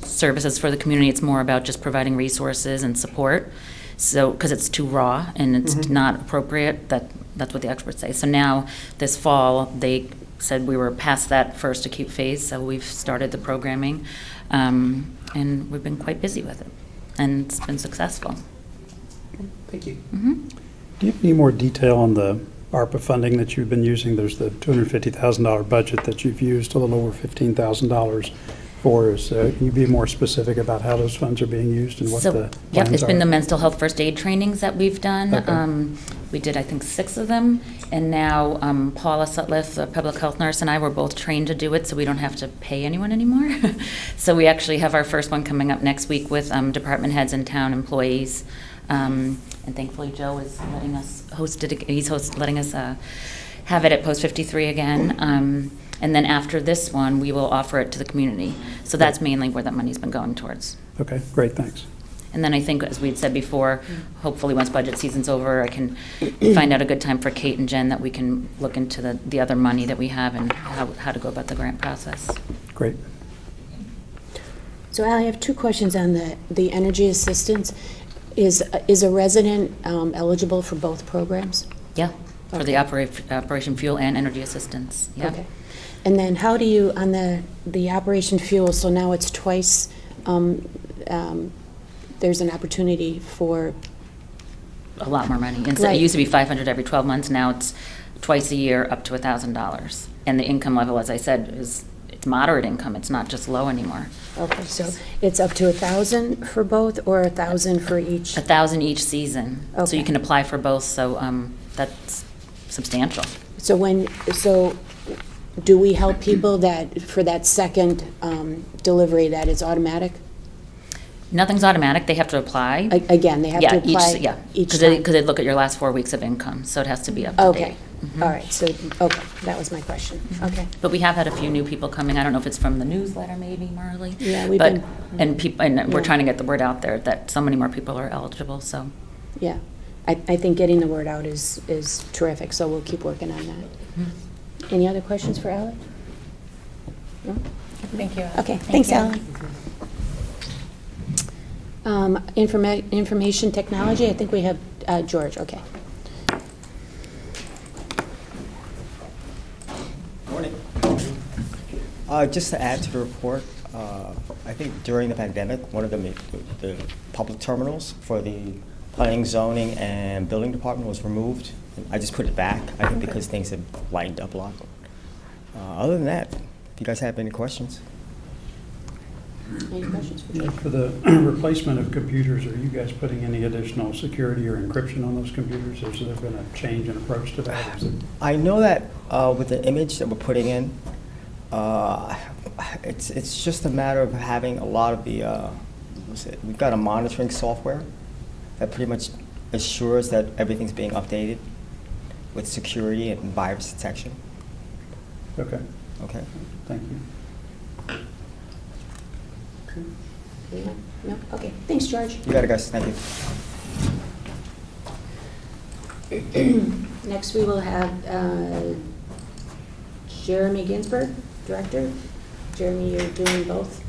Speaker 15: services for the community. It's more about just providing resources and support. So, because it's too raw and it's not appropriate, that's what the experts say. So now, this fall, they said we were past that first acute phase, so we've started the programming, and we've been quite busy with it, and it's been successful.
Speaker 10: Thank you.
Speaker 4: Do you have any more detail on the ARPA funding that you've been using? There's the $250,000 budget that you've used, a little over $15,000 for. Can you be more specific about how those funds are being used and what the plans
Speaker 15: Yep, it's been
Speaker 4: are?
Speaker 15: the mental health first aid trainings that we've done.
Speaker 4: Okay.
Speaker 15: We did, I think, 6 of them, and now Paula Sutliff, the public health nurse, and I were both trained to do it, so we don't have to pay anyone anymore. So we actually have our first one coming up next week with department heads and town employees. And thankfully, Joe is letting us host it. He's letting us have it at Post 53 again. And then after this one, we will offer it to the community. So that's mainly where that money's been going towards.
Speaker 4: Okay, great, thanks.
Speaker 15: And then I think, as we had said before, hopefully once budget season's over, I can find out a good time for Kate and Jen that we can look into the other money that we have and how to go about the grant process.
Speaker 4: Great.
Speaker 1: So Ally, I have 2 questions on the energy assistance. Is a resident eligible for both programs?
Speaker 15: Yeah, for the
Speaker 1: Okay.
Speaker 15: Operation Fuel and Energy Assistance. Yeah.
Speaker 1: Okay. And then how do you, on the Operation Fuel, so now it's twice, there's an opportunity for...
Speaker 15: A lot more money.
Speaker 1: Right.
Speaker 15: It used to be $500 every 12 months. Now it's twice a year up to $1,000. And the income level, as I said, it's moderate income. It's not just low anymore.
Speaker 1: Okay, so it's up to 1,000 for both, or 1,000 for each?
Speaker 15: 1,000 each season. So
Speaker 1: Okay.
Speaker 15: you can apply for both. So that's substantial.
Speaker 1: So do we help people that, for that second delivery, that it's automatic?
Speaker 15: Nothing's automatic. They have to apply.
Speaker 1: Again, they have to apply each
Speaker 15: because
Speaker 1: time?
Speaker 15: they look at your last 4 weeks of income, so it has to be up to date.
Speaker 1: Okay, all right, so, okay, that was my question, okay.
Speaker 15: But we have had a few new people coming. I don't know if it's from the newsletter, maybe, Marley.
Speaker 1: Yeah, we've
Speaker 15: But
Speaker 1: been-
Speaker 15: and we're
Speaker 1: Yeah.
Speaker 15: trying to get the word out there that so many more people are eligible. So
Speaker 1: Yeah, I think getting the word out is terrific, so we'll keep working on that. Any other questions for Ally? No?
Speaker 14: Thank you.
Speaker 1: Okay, thanks, Ally. Information technology, I think we have George, okay.
Speaker 16: Morning. Just to add to the report, I think during the pandemic, one of the public terminals for the planning, zoning, and building department was removed. I just put it back, I think because things have lightened up a lot. Other than that, if you guys have any questions.
Speaker 1: Any questions for
Speaker 4: Yeah,
Speaker 1: George?
Speaker 4: for the replacement of computers, are you guys putting any additional security or encryption on those computers? Has there been a change in approach to that? Is it-
Speaker 16: I know that with the image that we're putting in, it's just a matter of having a lot of the, we've got a monitoring software that pretty much assures that everything's being updated with security and virus detection.
Speaker 4: Okay,
Speaker 16: Okay.
Speaker 4: thank you.
Speaker 1: No? Okay, thanks, George.
Speaker 16: You got it, guys. Thank you.
Speaker 1: Next, we will have Jeremy Ginsberg, Director. Jeremy, you're doing both,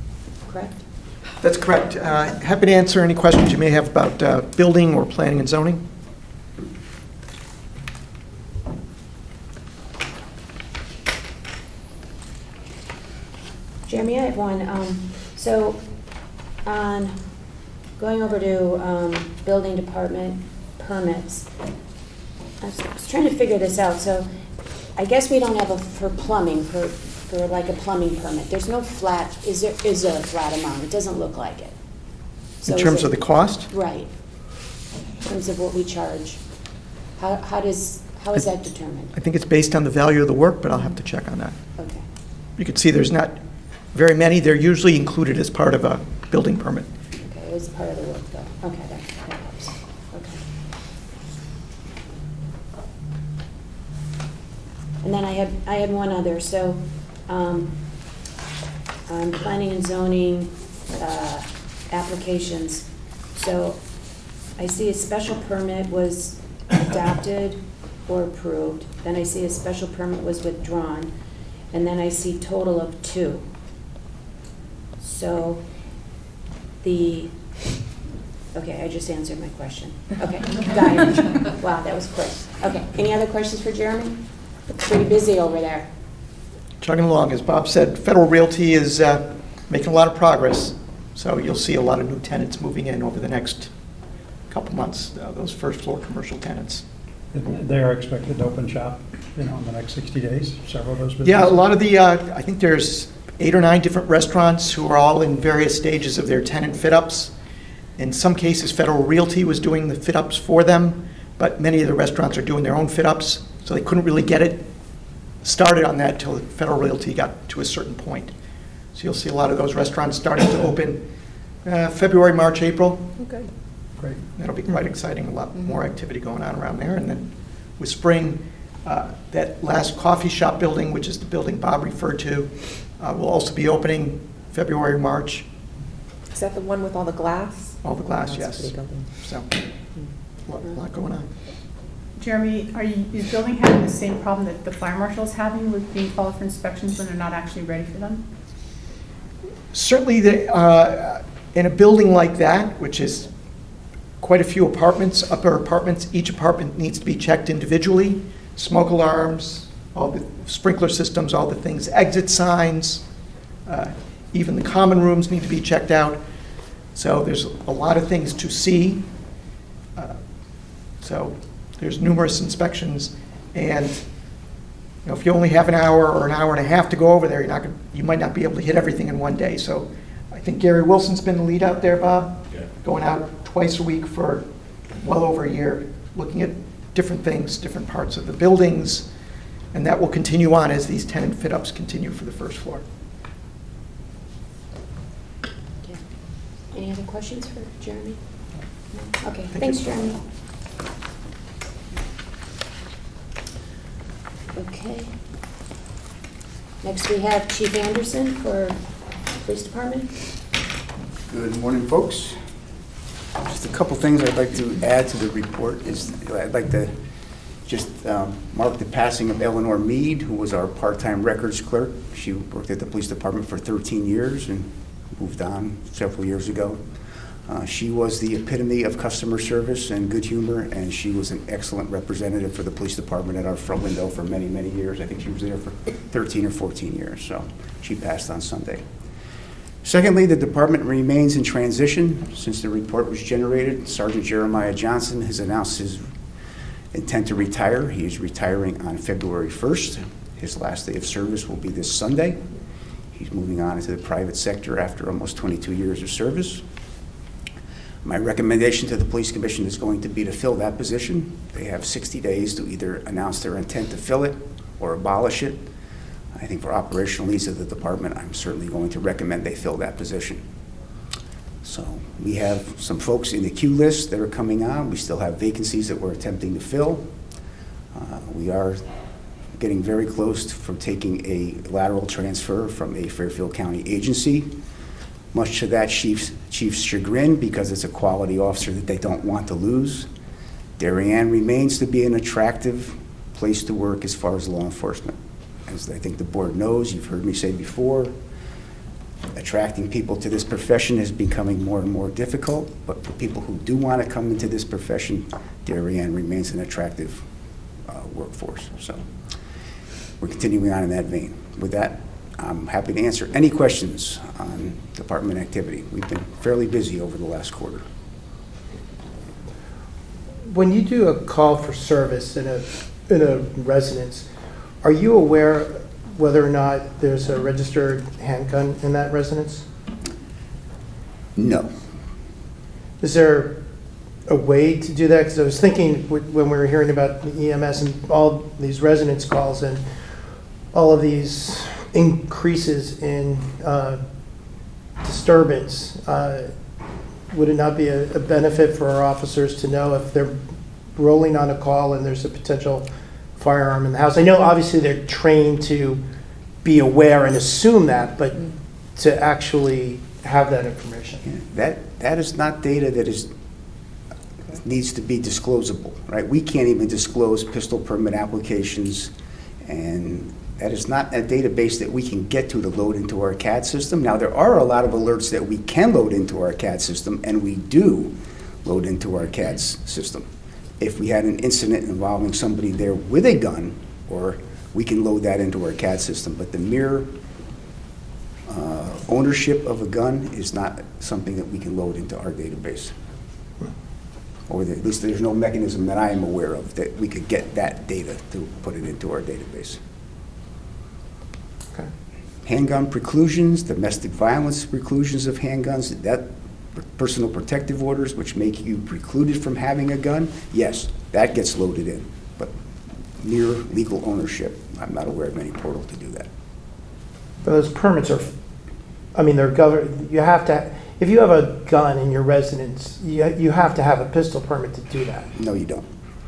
Speaker 1: correct?
Speaker 10: That's correct. Happy to answer any questions you may have about building or planning and zoning.
Speaker 1: Jeremy, I have one. So, on going over to building department permits, I was trying to figure this out. So, I guess we don't have a, for plumbing, for like a plumbing permit. There's no flat, is there a flat amount? It doesn't look like it. So
Speaker 10: In
Speaker 1: is
Speaker 10: terms
Speaker 1: it-
Speaker 10: of the cost,
Speaker 1: Right. In terms of what we charge. How is that determined?
Speaker 10: I think it's based on the value of the work, but I'll have to check on that.
Speaker 1: Okay.
Speaker 10: You can see there's not very many. They're usually included as part of a building permit.
Speaker 1: Okay, it was part of the work though. Okay, that helps. Okay. And then I had one other, so, on planning and zoning, applications. So, I see a special permit was adopted or approved, then I see a special permit was withdrawn, and then I see total of 2. So, okay, I just answered my question. Okay, got it. Wow, that was quick. Okay, any other questions for Jeremy? Pretty busy over there.
Speaker 10: Chugging along, as Bob said, Federal Realty is making a lot of progress, so you'll see a lot of new tenants moving in over the next couple months, those first floor commercial tenants.
Speaker 4: They are expected to open shop, in the next 60 days, several of those businesses?
Speaker 10: Yeah, a lot of the, I think there's 8 or 9 different restaurants who are all in various stages of their tenant fit-ups. In some cases, Federal Realty was doing the fit-ups for them, but many of the restaurants are doing their own fit-ups, so they couldn't really get it started on that till Federal Realty got to a certain point. So you'll see a lot of those restaurants starting to open February, March, April.
Speaker 1: Okay.
Speaker 4: Great.
Speaker 10: That'll be quite exciting, a lot more activity going on around there. And then with spring, that last coffee shop building, which is the building Bob referred to, will also be opening February, March.
Speaker 7: Is that the one with all the glass?
Speaker 10: All the glass,
Speaker 7: That's a
Speaker 10: yes.
Speaker 7: pretty building.
Speaker 10: So, a lot going on.
Speaker 3: Jeremy, is building having the same problem that the fire marshal is having with being called for inspections when they're not actually ready for them?
Speaker 10: Certainly, in a building like that, which is quite a few apartments, upper apartments, each apartment needs to be checked individually. Smoke alarms, all the sprinkler systems, all the things, exit signs, even the common rooms need to be checked out. So there's a lot of things to see. So there's numerous inspections, and if you only have an hour or an hour and a half to go over there, you might not be able to hit everything in one day. So I think Gary Wilson's been the lead out there, Bob, going out twice a week for well over a year, looking at different things, different parts of the buildings, and that will continue on as these tenant fit-ups continue for the first floor.
Speaker 1: Yeah. Any other questions for Jeremy? No? Okay, thanks, Jeremy. Okay. Next, we have Chief Anderson for Police Department.
Speaker 17: Good morning, folks. Just a couple things I'd like to add to the report is I'd like to just mark the passing of Eleanor Mead, who was our part-time records clerk. She worked at the police department for 13 years and moved on several years ago. She was the epitome of customer service and good humor, and she was an excellent representative for the police department at our front window for many, many years. I think she was there for 13 or 14 years, so she passed on Sunday. Secondly, the department remains in transition. Since the report was generated, Sergeant Jeremiah Johnson has announced his intent to retire. He is retiring on February 1st. His last day of service will be this Sunday. He's moving on into the private sector after almost 22 years of service. My recommendation to the Police Commission is going to be to fill that position. They have 60 days to either announce their intent to fill it or abolish it. I think for operational needs of the department, I'm certainly going to recommend they fill that position. So we have some folks in the queue list that are coming on. We still have vacancies that we're attempting to fill. We are getting very close from taking a lateral transfer from a Fairfield County agency, much to that chief's chagrin, because it's a quality officer that they don't want to lose. Darien remains to be an attractive place to work as far as law enforcement. As I think the board knows, you've heard me say before, attracting people to this profession is becoming more and more difficult, but for people who do want to come into this profession, Darien remains an attractive workforce. So we're continuing on in that vein. With that, I'm happy to answer any questions on department activity. We've been fairly busy over the last quarter.
Speaker 10: When you do a call for service in a residence, are you aware whether or not there's a registered handgun in that residence?
Speaker 17: No.
Speaker 10: Is there a way to do that? Because I was thinking when we were hearing about the EMS and all these residence calls and all of these increases in disturbance, would it not be a benefit for our officers to know if they're rolling on a call and there's a potential firearm in the house? I know obviously they're trained to be aware and assume that, but to actually have that information.
Speaker 17: That is not data that needs to be disclosable, right? We can't even disclose pistol permit applications, and that is not a database that we can get to load into our CAD system. Now, there are a lot of alerts that we can load into our CAD system, and we do load into our CAD system. If we had an incident involving somebody there with a gun, or we can load that into our CAD system, but the mere ownership of a gun is not something that we can load into our database. Or at least there's no mechanism that I am aware of that we could get that data to put it into our database.
Speaker 10: Okay.
Speaker 17: Handgun preclusions, domestic violence preclusions of handguns, that personal protective orders which make you precluded from having a gun, yes, that gets loaded in. But mere legal ownership, I'm not aware of any portal to do that.
Speaker 10: But those permits are, I mean, they're governed, you have to, if you have a gun in your residence, you have to have a pistol permit to do that.
Speaker 17: No, you don't.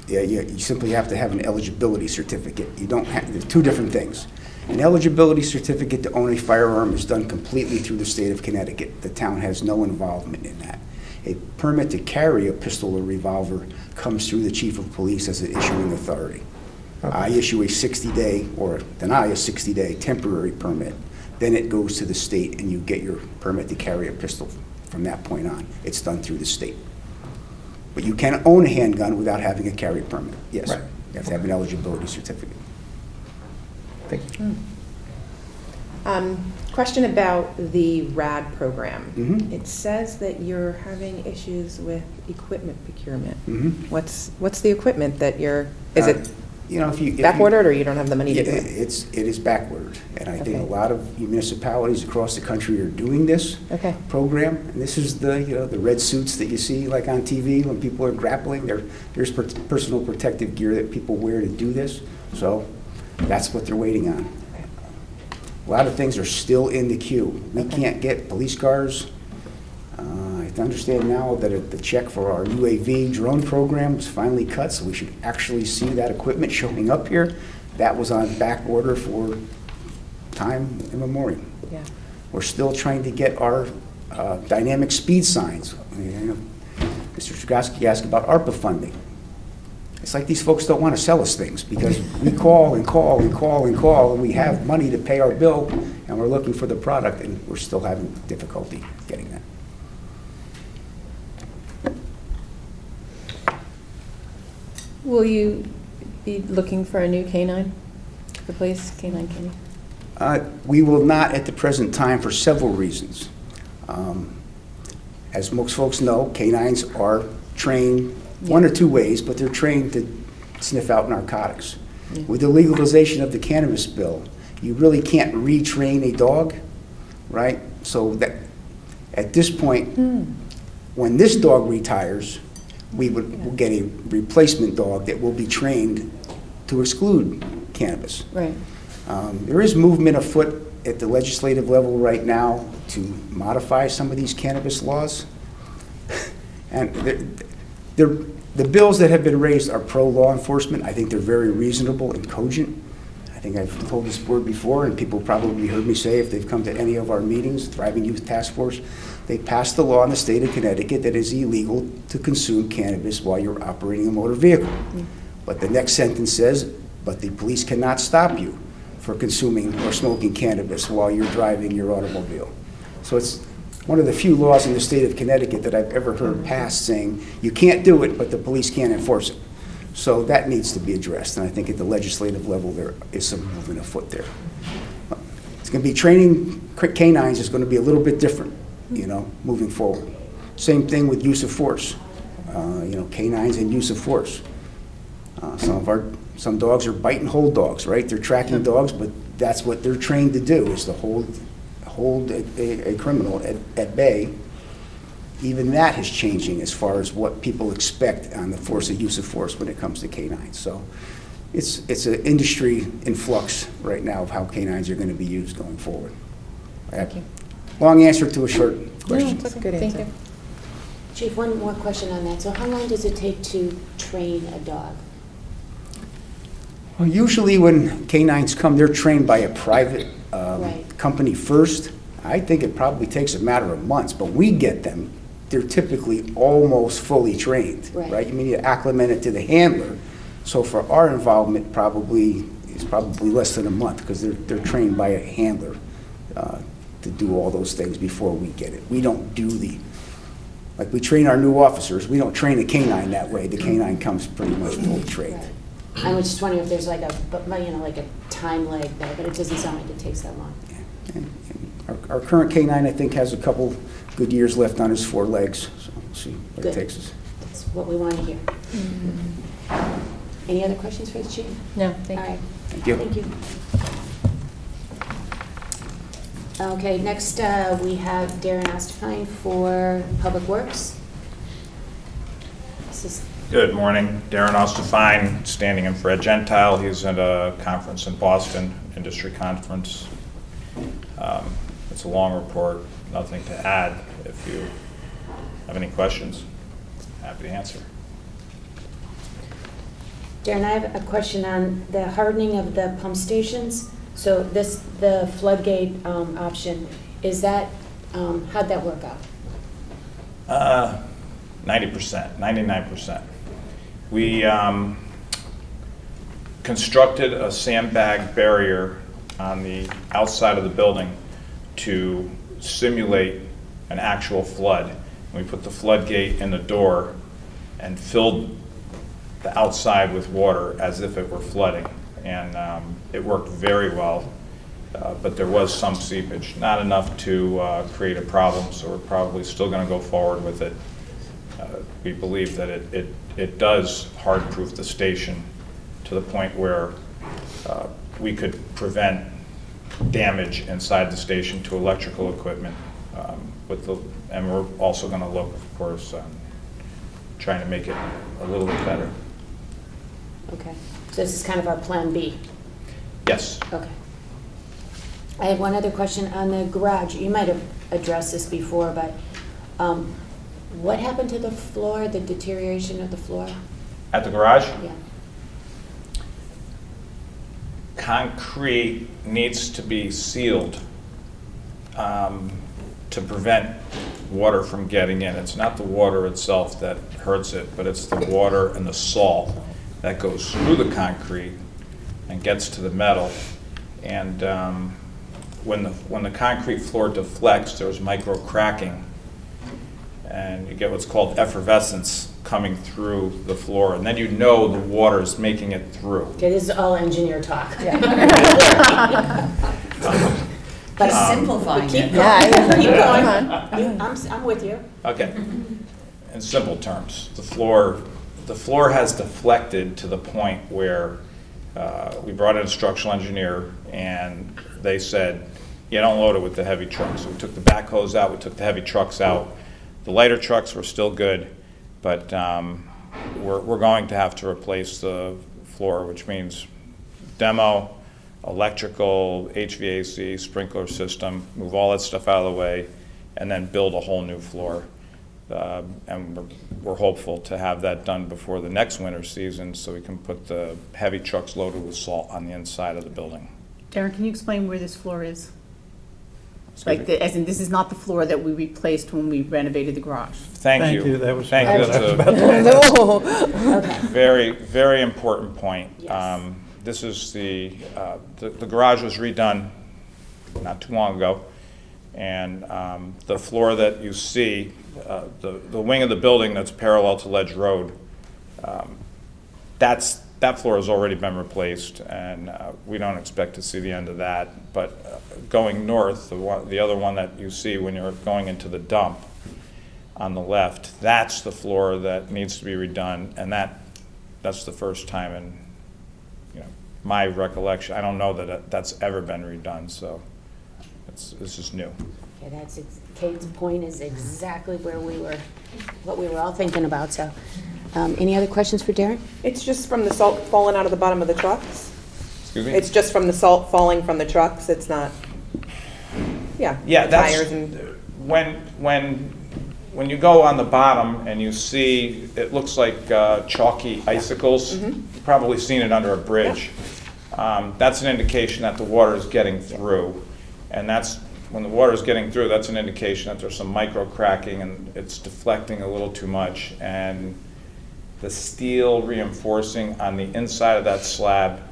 Speaker 17: Yeah, you simply have to have an eligibility certificate. You don't have, there's two different things. An eligibility certificate to own a firearm is done completely through the state of Connecticut. The town has no involvement in that. A permit to carry a pistol or revolver comes through the chief of police as an issuing authority.
Speaker 10: Okay.
Speaker 17: I issue a 60-day or deny a 60-day temporary permit. Then it goes to the state and you get your permit to carry a pistol from that point on. It's done through the state. But you can own a handgun without having a carry permit. Yes,
Speaker 10: Right.
Speaker 17: You have to have an eligibility certificate.
Speaker 10: Thank you.
Speaker 7: Question about the RAD program.
Speaker 17: Mhm.
Speaker 7: It says that you're having issues with equipment procurement.
Speaker 17: Mhm.
Speaker 7: What's the equipment that you're, is it
Speaker 17: You know, if you
Speaker 7: backordered or you don't have the money to do it?
Speaker 17: It is backordered, and I think a
Speaker 7: Okay.
Speaker 17: lot of municipalities across the country are doing this
Speaker 7: Okay.
Speaker 17: program. And this is the the red suits that you see like on TV when people are grappling. There's personal protective gear that people wear to do this. So that's what they're waiting on. A lot of things are still in the queue. We can't get police cars. I understand now that the check for our UAV drone program was finally cut, so we should actually see that equipment showing up here. That was on back order for time immemorial.
Speaker 7: Yeah.
Speaker 17: We're still trying to get our dynamic speed signs. Mr. Strugatsky asked about ARPA funding. It's like these folks don't want to sell us things because we call and call and call and call, and we have money to pay our bill, and we're looking for the product, and we're still having difficulty getting that.
Speaker 6: Will you be looking for a new canine to replace K-9 Kenny?
Speaker 17: We will not at the present time for several reasons. As most folks know, canines are trained one or two ways, but they're trained to sniff out narcotics.
Speaker 6: Yeah.
Speaker 17: With the legalization of the cannabis bill, you really can't retrain a dog, right? So that at this point, when this dog retires, we'll get a replacement dog that will be trained to exclude cannabis.
Speaker 6: Right.
Speaker 17: There is movement afoot at the legislative level right now to modify some of these cannabis laws. And the bills that have been raised are pro-law enforcement. I think they're very reasonable and cogent. I think I've told this board before, and people probably heard me say if they've come to any of our meetings, Thriving Youth Task Force, they passed a law in the state of Connecticut that is illegal to consume cannabis while you're operating a motor vehicle. But the next sentence says, but the police cannot stop you for consuming or smoking cannabis while you're driving your automobile. So it's one of the few laws in the state of Connecticut that I've ever heard passed saying you can't do it, but the police can't enforce it. So that needs to be addressed, and I think at the legislative level there is some movement afoot there. It's going to be training canines is going to be a little bit different, moving forward. Same thing with use of force, canines and use of force. Some dogs are bite and hold dogs, right? They're tracking dogs, but that's what they're trained to do, is to hold a criminal at bay. Even that is changing as far as what people expect on the use of force when it comes to canines. So it's an industry in flux right now of how canines are going to be used going forward.
Speaker 5: Thank you.
Speaker 17: Long answer to a short question.
Speaker 5: That's a good answer.
Speaker 6: Thank you.
Speaker 1: Chief, one more question on that. So how long does it take to train a dog?
Speaker 17: Well, usually when canines come, they're trained by a private
Speaker 1: Right.
Speaker 17: company first. I think it probably takes a matter of months, but we get them. They're typically almost fully trained, right? You mean you acclimate it to the handler. So for our involvement, it's probably less than a month, because they're trained by a handler to do all those things before we get it. We don't do like we train our new officers. We don't train a canine that way. The canine comes pretty much fully trained.
Speaker 1: Right. I was just wondering if there's like a time lag there, but it doesn't sound like it takes that long.
Speaker 17: And our current canine, I think, has a couple good years left on his 4 legs, so we'll see what it takes us.
Speaker 1: That's what we want to hear. Any other questions for the chief?
Speaker 6: No, thank
Speaker 1: All
Speaker 6: you.
Speaker 1: right.
Speaker 17: Thank you.
Speaker 1: Thank you. Okay, next we have Darren Ostfine for Public Works. This is
Speaker 18: Good morning. Darren Ostafine, standing in for Ed Gentile. He's at a conference in Boston, industry conference. It's a long report, nothing to add. If you have any questions, happy to answer.
Speaker 1: Darren, I have a question on the hardening of the pump stations. So the floodgate option, is that, how'd that work out?
Speaker 18: 90%, 99%. We constructed a sandbag barrier on the outside of the building to simulate an actual flood. We put the floodgate in the door and filled the outside with water as if it were flooding. And it worked very well, but there was some seepage. Not enough to create a problem, so we're probably still going to go forward with it. We believe that it does hard-proof the station to the point where we could prevent damage inside the station to electrical equipment. And we're also going to look, of course, on trying to make it a little bit better.
Speaker 1: Okay, so this is kind of our plan B?
Speaker 18: Yes.
Speaker 1: Okay. I have one other question on the garage. You might have addressed this before, but what happened to the floor, the deterioration of the floor?
Speaker 18: At the garage?
Speaker 1: Yeah.
Speaker 18: Concrete needs to be sealed to prevent water from getting in. It's not the water itself that hurts it, but it's the water and the salt that goes through the concrete and gets to the metal. And when the concrete floor deflects, there's micro cracking, and you get what's called effervescence coming through the floor, and then you know the water is making it through.
Speaker 1: Okay, this is all engineer talk.
Speaker 19: But simplifying
Speaker 1: keep
Speaker 19: it.
Speaker 1: going. Keep going. I'm with you.
Speaker 18: Okay. In simple terms, the floor has deflected to the point where we brought in a structural engineer, and they said, "You don't load it with the heavy trucks." So we took the backhoes out, we took the heavy trucks out. The lighter trucks were still good, but we're going to have to replace the floor, which means demo, electrical, HVAC, sprinkler system, move all that stuff out of the way, and then build a whole new floor. And we're hopeful to have that done before the next winter season, so we can put the heavy trucks loaded with salt on the inside of the building.
Speaker 3: Darren, can you explain where this floor is?
Speaker 18: Excuse me?
Speaker 3: As in, this is not the floor that we replaced when we renovated the garage.
Speaker 18: Thank you.
Speaker 4: That was
Speaker 18: Thank you.
Speaker 4: what I was
Speaker 18: That's
Speaker 4: about to
Speaker 18: a very, very important point.
Speaker 1: Yes.
Speaker 18: this is the garage was redone not too long ago, and the floor that you see, the wing of the building that's parallel to Ledge Road, that floor has already been replaced, and we don't expect to see the end of that. But going north, the other one that you see when you're going into the dump on the left, that's the floor that needs to be redone, and that's the first time in my recollection. I don't know that that's ever been redone, so this is new.
Speaker 1: Okay, Kate's point is exactly what we were all thinking about, so. Any other questions for Darren?
Speaker 7: It's just from the salt falling out of the bottom of the trucks?
Speaker 18: Excuse me?
Speaker 7: It's just from the salt falling from the trucks, it's not,
Speaker 18: Yeah,
Speaker 7: the
Speaker 18: that's,
Speaker 7: tires and,
Speaker 18: when you go on the bottom and you see, it looks like chalky icicles, you've probably seen it under a bridge. That's an indication that the water is getting through. And when the water is getting through, that's an indication that there's some micro cracking and it's deflecting a little too much. And the steel reinforcing on the inside of that slab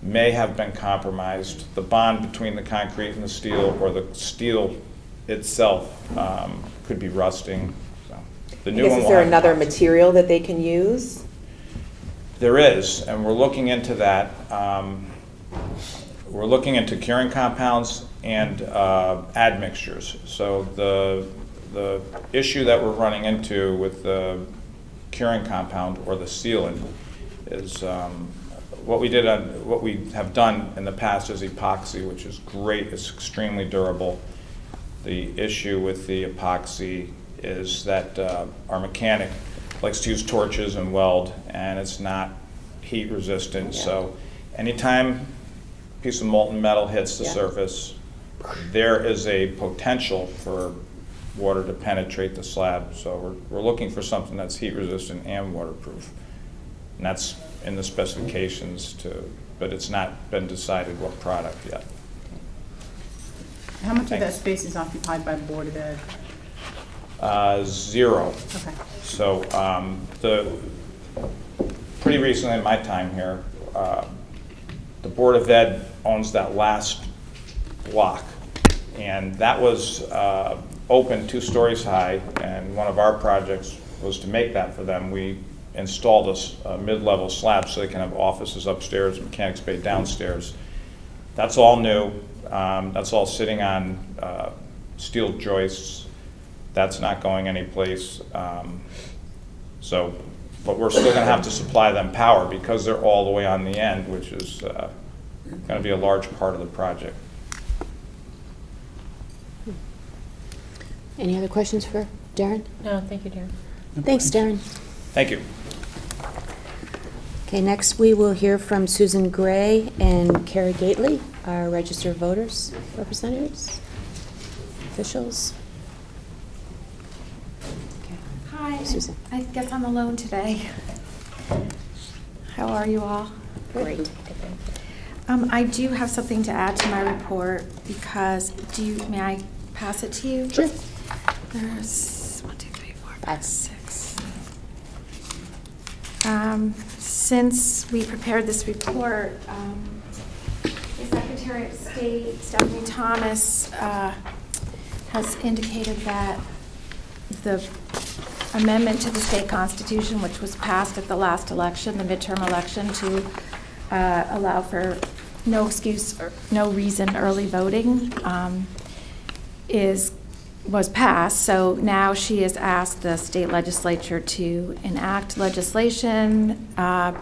Speaker 18: may have been compromised. The bond between the concrete and the steel, or the steel itself, could be rusting. So the new one
Speaker 7: is
Speaker 18: will
Speaker 7: there
Speaker 18: have
Speaker 7: another material that they can use?
Speaker 18: There is, and we're looking into that. We're looking into curing compounds and admixtures. So the issue that we're running into with the curing compound or the sealant is what we have done in the past is epoxy, which is great. It's extremely durable. The issue with the epoxy is that our mechanic likes to use torches and weld, and it's not heat resistant. Yeah. So anytime a piece of molten metal hits the surface, there is a potential for water to penetrate the slab. So we're looking for something that's heat resistant and waterproof. And that's in the specifications but it's not been decided what product yet.
Speaker 3: How much of that space is occupied by the Board of Ed?
Speaker 18: 0.
Speaker 3: Okay.
Speaker 18: So pretty recently in my time here, the Board of Ed owns that last block. And that was open 2 stories high, and one of our projects was to make that for them. We installed a mid-level slab so they can have offices upstairs, mechanics bay downstairs. That's all new. That's all sitting on steel joists. That's not going anyplace. But we're still going to have to supply them power because they're all the way on the end, which is going to be a large part of the project.
Speaker 1: Any other questions for Darren?
Speaker 6: No, thank you, Darren.
Speaker 1: Thanks, Darren.
Speaker 18: Thank you.
Speaker 1: Okay, next we will hear from Susan Gray and Carrie Gately, our registered voters representatives, officials.
Speaker 20: Hi,
Speaker 1: Susan.
Speaker 20: I guess I'm alone today. How are you all?
Speaker 1: Great.
Speaker 20: I do have something to add to my report because may I pass it to you?
Speaker 1: Sure.
Speaker 20: There's 1, 2, 3, 4, 5, 6. Since we prepared this report, the Secretary of State, Stephanie Thomas, has indicated that the amendment to the state constitution, which was passed at the last election, the midterm election, to allow for no excuse or no reason early voting, was passed. So now she has asked the state legislature to enact legislation by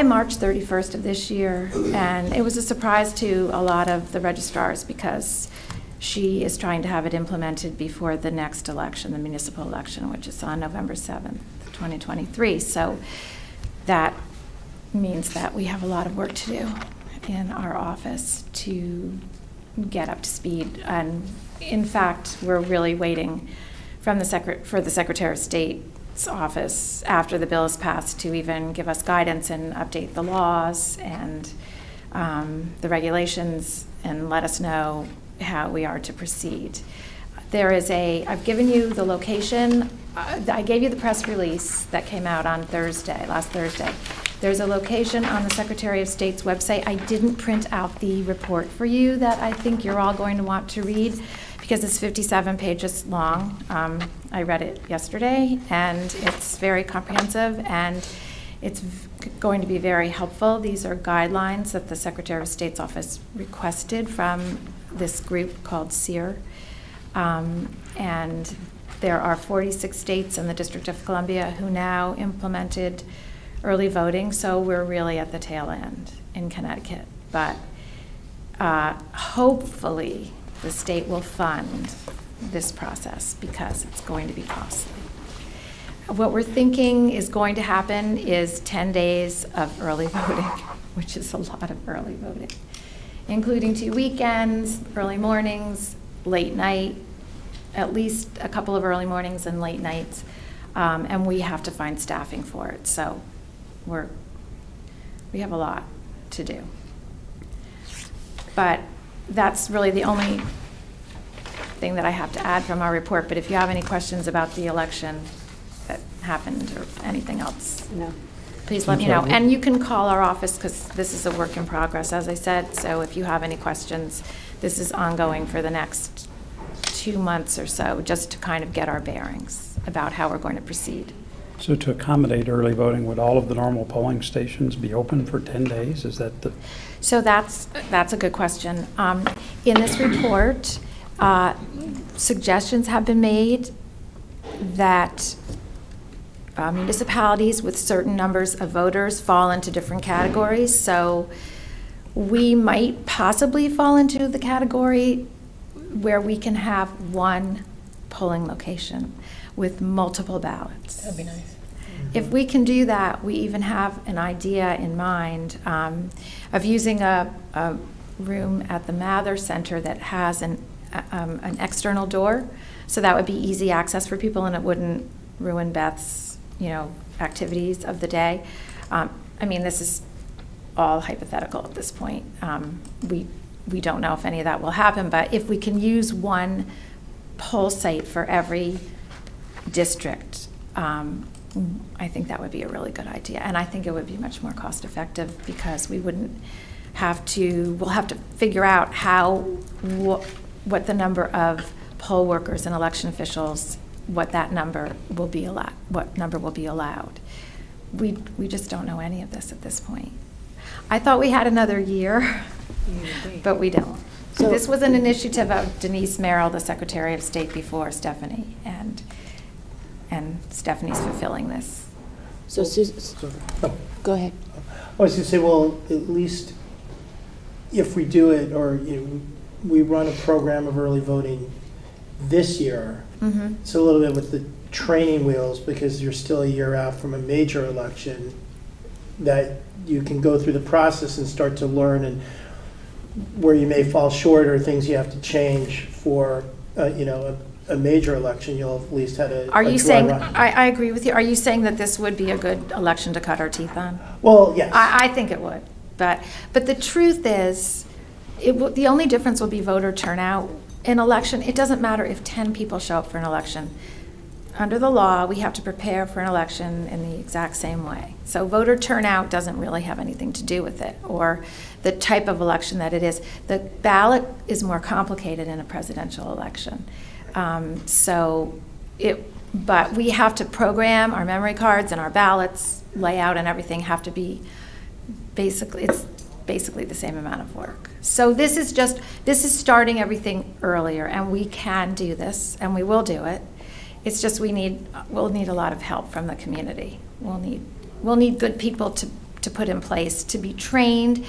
Speaker 20: March 31st of this year. And it was a surprise to a lot of the registrars because she is trying to have it implemented before the next election, the municipal election, which is on November 7th, 2023. So that means that we have a lot of work to do in our office to get up to speed. And in fact, we're really waiting for the Secretary of State's office after the bill is passed to even give us guidance and update the laws and the regulations and let us know how we are to proceed. I've given you the location. I gave you the press release that came out on last Thursday. There's a location on the Secretary of State's website. I didn't print out the report for you that I think you're all going to want to read because it's 57 pages long. I read it yesterday, and it's very comprehensive, and it's going to be very helpful. These are guidelines that the Secretary of State's office requested from this group called SEER. And there are 46 states and the District of Columbia who now implemented early voting, so we're really at the tail end in Connecticut. But hopefully the state will fund this process because it's going to be costly. What we're thinking is going to happen is 10 days of early voting, which is a lot of early voting, including 2 weekends, early mornings, late night, at least a couple of early mornings and late nights, and we have to find staffing for it. So we have a lot to do. But that's really the only thing that I have to add from our report. But if you have any questions about the election that happened or anything else, please let me know. And you can call our office because this is a work in progress, as I said. So if you have any questions, this is ongoing for the next 2 months or so, just to kind of get our bearings about how we're going to proceed.
Speaker 4: So to accommodate early voting, would all of the normal polling stations be open for 10 days? Is that the...
Speaker 20: So that's a good question. In this report, suggestions have been made that municipalities with certain numbers of voters fall into different categories. So we might possibly fall into the category where we can have one polling location with multiple ballots.
Speaker 14: That'd be nice.
Speaker 20: If we can do that, we even have an idea in mind of using a room at the Mather Center that has an external door, so that would be easy access for people and it wouldn't ruin Beth's, activities of the day. I mean, this is all hypothetical at this point. We don't know if any of that will happen, but if we can use one poll site for every district, I think that would be a really good idea. And I think it would be much more cost effective because we wouldn't have to, we'll have to figure out what the number of poll workers and election officials, what number will be allowed. We just don't know any of this at this point. I thought we had another year, but we don't. So this was an initiative of Denise Merrill, the Secretary of State before Stephanie, and Stephanie's fulfilling this.
Speaker 1: So, go ahead.
Speaker 10: I was going to say, well, at least if we do it, or we run a program of early voting this year, it's a little bit with the training wheels because you're still a year out from a major election, that you can go through the process and start to learn and where you may fall short or things you have to change for, a major election, you'll at least have a
Speaker 20: Are you
Speaker 10: dry
Speaker 20: saying,
Speaker 10: run.
Speaker 20: I agree with you, are you saying that this would be a good election to cut our teeth on?
Speaker 10: Well, yes.
Speaker 20: I think it would, but the truth is, the only difference will be voter turnout. In election, it doesn't matter if 10 people show up for an election. Under the law, we have to prepare for an election in the exact same way. So voter turnout doesn't really have anything to do with it, or the type of election that it is. The ballot is more complicated in a presidential election. But we have to program our memory cards and our ballots, layout and everything have to be basically the same amount of work. So this is starting everything earlier, and we can do this, and we will do it. It's just we'll need a lot of help from the community. We'll need good people to put in place, to be trained.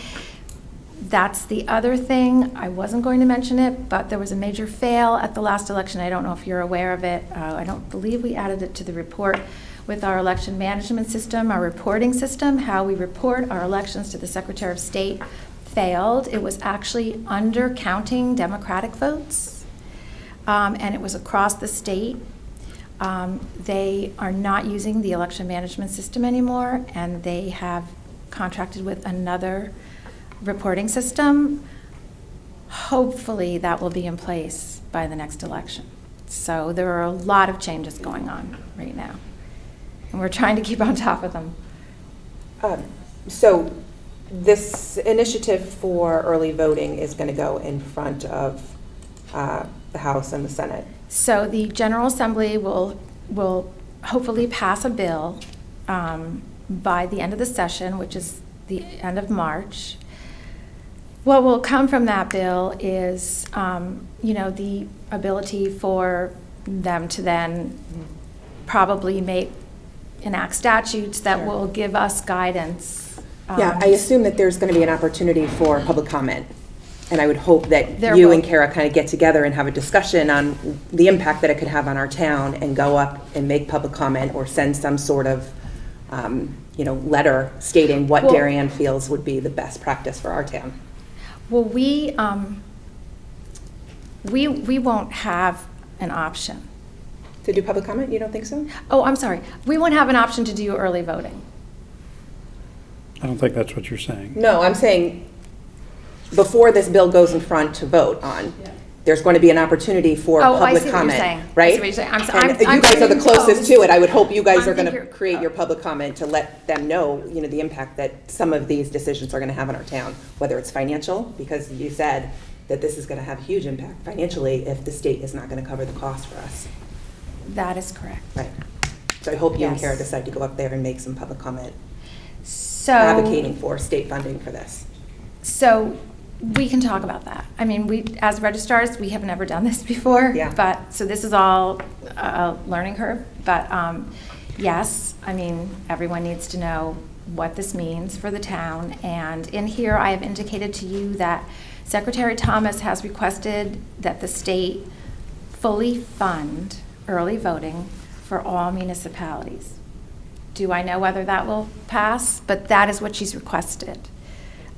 Speaker 20: That's the other thing. I wasn't going to mention it, but there was a major fail at the last election. I don't know if you're aware of it. I don't believe we added it to the report with our election management system, our reporting system, how we report our elections to the Secretary of State failed. It was actually undercounting Democratic votes, and it was across the state. They are not using the election management system anymore, and they have contracted with another reporting system. Hopefully that will be in place by the next election. So there are a lot of changes going on right now, and we're trying to keep on top of them.
Speaker 7: So this initiative for early voting is going to go in front of the House and the Senate.
Speaker 20: So the General Assembly will hopefully pass a bill by the end of the session, which is the end of March. What will come from that bill is, the ability for them to then probably enact statutes that will give us guidance.
Speaker 7: Yeah, I assume that there's going to be an opportunity for public comment. And I would hope that
Speaker 20: There
Speaker 7: you
Speaker 20: will.
Speaker 7: and Kara kind of get together and have a discussion on the impact that it could have on our town and go up and make public comment or send some sort of, letter stating what
Speaker 20: Well-
Speaker 7: Darien feels would be the best practice for our town.
Speaker 20: Well, we won't have an option.
Speaker 7: To do public comment, you don't think so?
Speaker 20: Oh, I'm sorry. We won't have an option to do early voting.
Speaker 4: I don't think that's what you're saying.
Speaker 7: No, I'm saying before this bill goes in front to vote on, there's going to be an opportunity for
Speaker 20: Oh, I
Speaker 7: public
Speaker 20: see what you're
Speaker 7: comment,
Speaker 20: saying. I
Speaker 7: right?
Speaker 20: see what you're saying.
Speaker 7: And
Speaker 20: I'm
Speaker 7: you guys are the
Speaker 20: being
Speaker 7: closest
Speaker 20: posed.
Speaker 7: to it. I would hope you guys
Speaker 20: I'm
Speaker 7: are going to
Speaker 20: thinking-
Speaker 7: create your public comment to let them know, the impact that some of these decisions are going to have on our town, whether it's financial, because you said that this is going to have a huge impact financially if the state is not going to cover the cost for us.
Speaker 20: That is correct.
Speaker 7: Right. So I hope you and
Speaker 20: Yes.
Speaker 7: Kara decide to go up there and make some public comment
Speaker 20: So
Speaker 7: advocating for state funding for this.
Speaker 20: So we can talk about that. I mean, we, as registrars, we have never done this before.
Speaker 7: Yeah.
Speaker 20: But, so this is all a learning curve. But yes, I mean, everyone needs to know what this means for the town. And in here, I have indicated to you that Secretary Thomas has requested that the state fully fund early voting for all municipalities. Do I know whether that will pass? But that is what she's requested.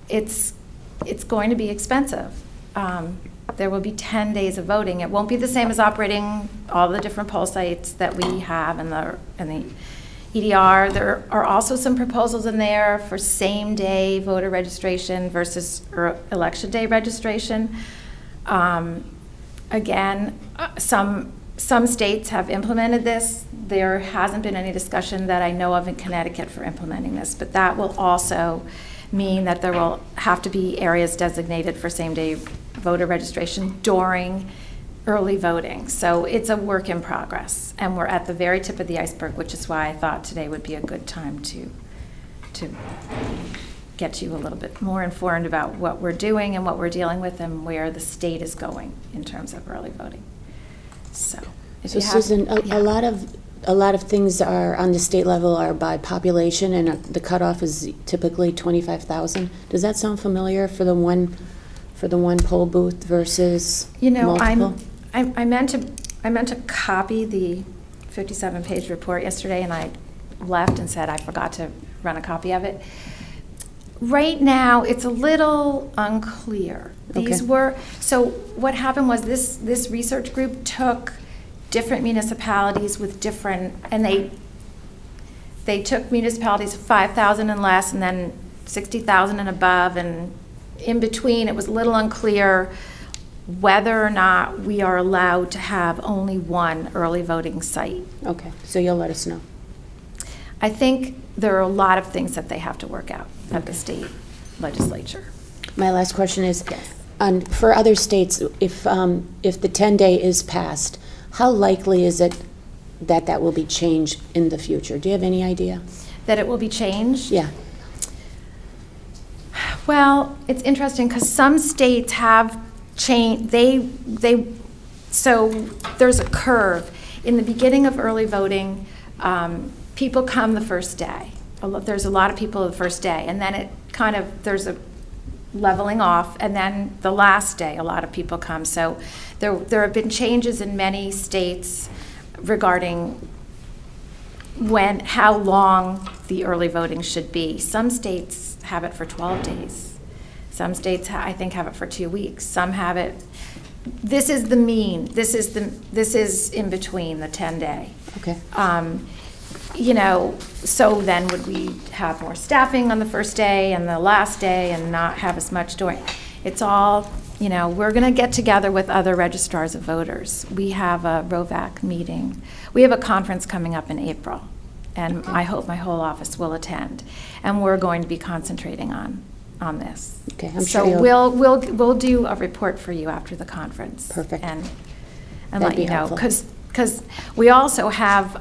Speaker 20: It's going to be expensive. There will be 10 days of voting. It won't be the same as operating all the different poll sites that we have in the EDR. There are also some proposals in there for same-day voter registration versus election day registration. Again, some states have implemented this. There hasn't been any discussion that I know of in Connecticut for implementing this, but that will also mean that there will have to be areas designated for same-day voter registration during early voting. So it's a work in progress, and we're at the very tip of the iceberg, which is why I thought today would be a good time to get you a little bit more informed about what we're doing and what we're dealing with and where the state is going in terms of early voting. So, if
Speaker 1: So
Speaker 20: you have-
Speaker 1: Susan,
Speaker 20: yeah.
Speaker 1: a lot of things are on the state level are by population, and the cutoff is typically 25,000. Does that sound familiar for the one poll booth versus multiple?
Speaker 20: I meant to copy the 57-page report yesterday, and I left and said I forgot to run a copy of it. Right now, it's a little unclear. These
Speaker 1: Okay.
Speaker 20: were, so what happened was this research group took different municipalities with different, and they took municipalities of 5,000 and less, and then 60,000 and above, and in between, it was a little unclear whether or not we are allowed to have only one early voting site.
Speaker 1: Okay, so you'll let us know.
Speaker 20: I think there are a lot of things that they have to work out at the state legislature.
Speaker 1: My last question is, for other states, if the 10-day is passed, how likely is it that that will be changed in the future? Do you have any idea?
Speaker 20: That it will be changed?
Speaker 1: Yeah.
Speaker 20: Well, it's interesting because some states have changed, so there's a curve. In the beginning of early voting, people come the first day. There's a lot of people the first day, and then it kind of, there's a leveling off, and then the last day, a lot of people come. So there have been changes in many states regarding how long the early voting should be. Some states have it for 12 days. Some states, I think, have it for 2 weeks. Some have it. This is the mean. This is in between the 10-day.
Speaker 1: Okay.
Speaker 20: So then would we have more staffing on the first day and the last day and not have as much during? It's all, we're going to get together with other registrars of voters. We have a ROVAC meeting. We have a conference coming up in April, and I hope my whole office will attend. And we're going to be concentrating on this.
Speaker 1: Okay, I'm
Speaker 20: So
Speaker 1: sure you'll-
Speaker 20: we'll do a report for you after the conference.
Speaker 1: Perfect.
Speaker 20: And
Speaker 1: That'd
Speaker 20: let
Speaker 1: be
Speaker 20: you know,
Speaker 1: helpful.
Speaker 20: because we also have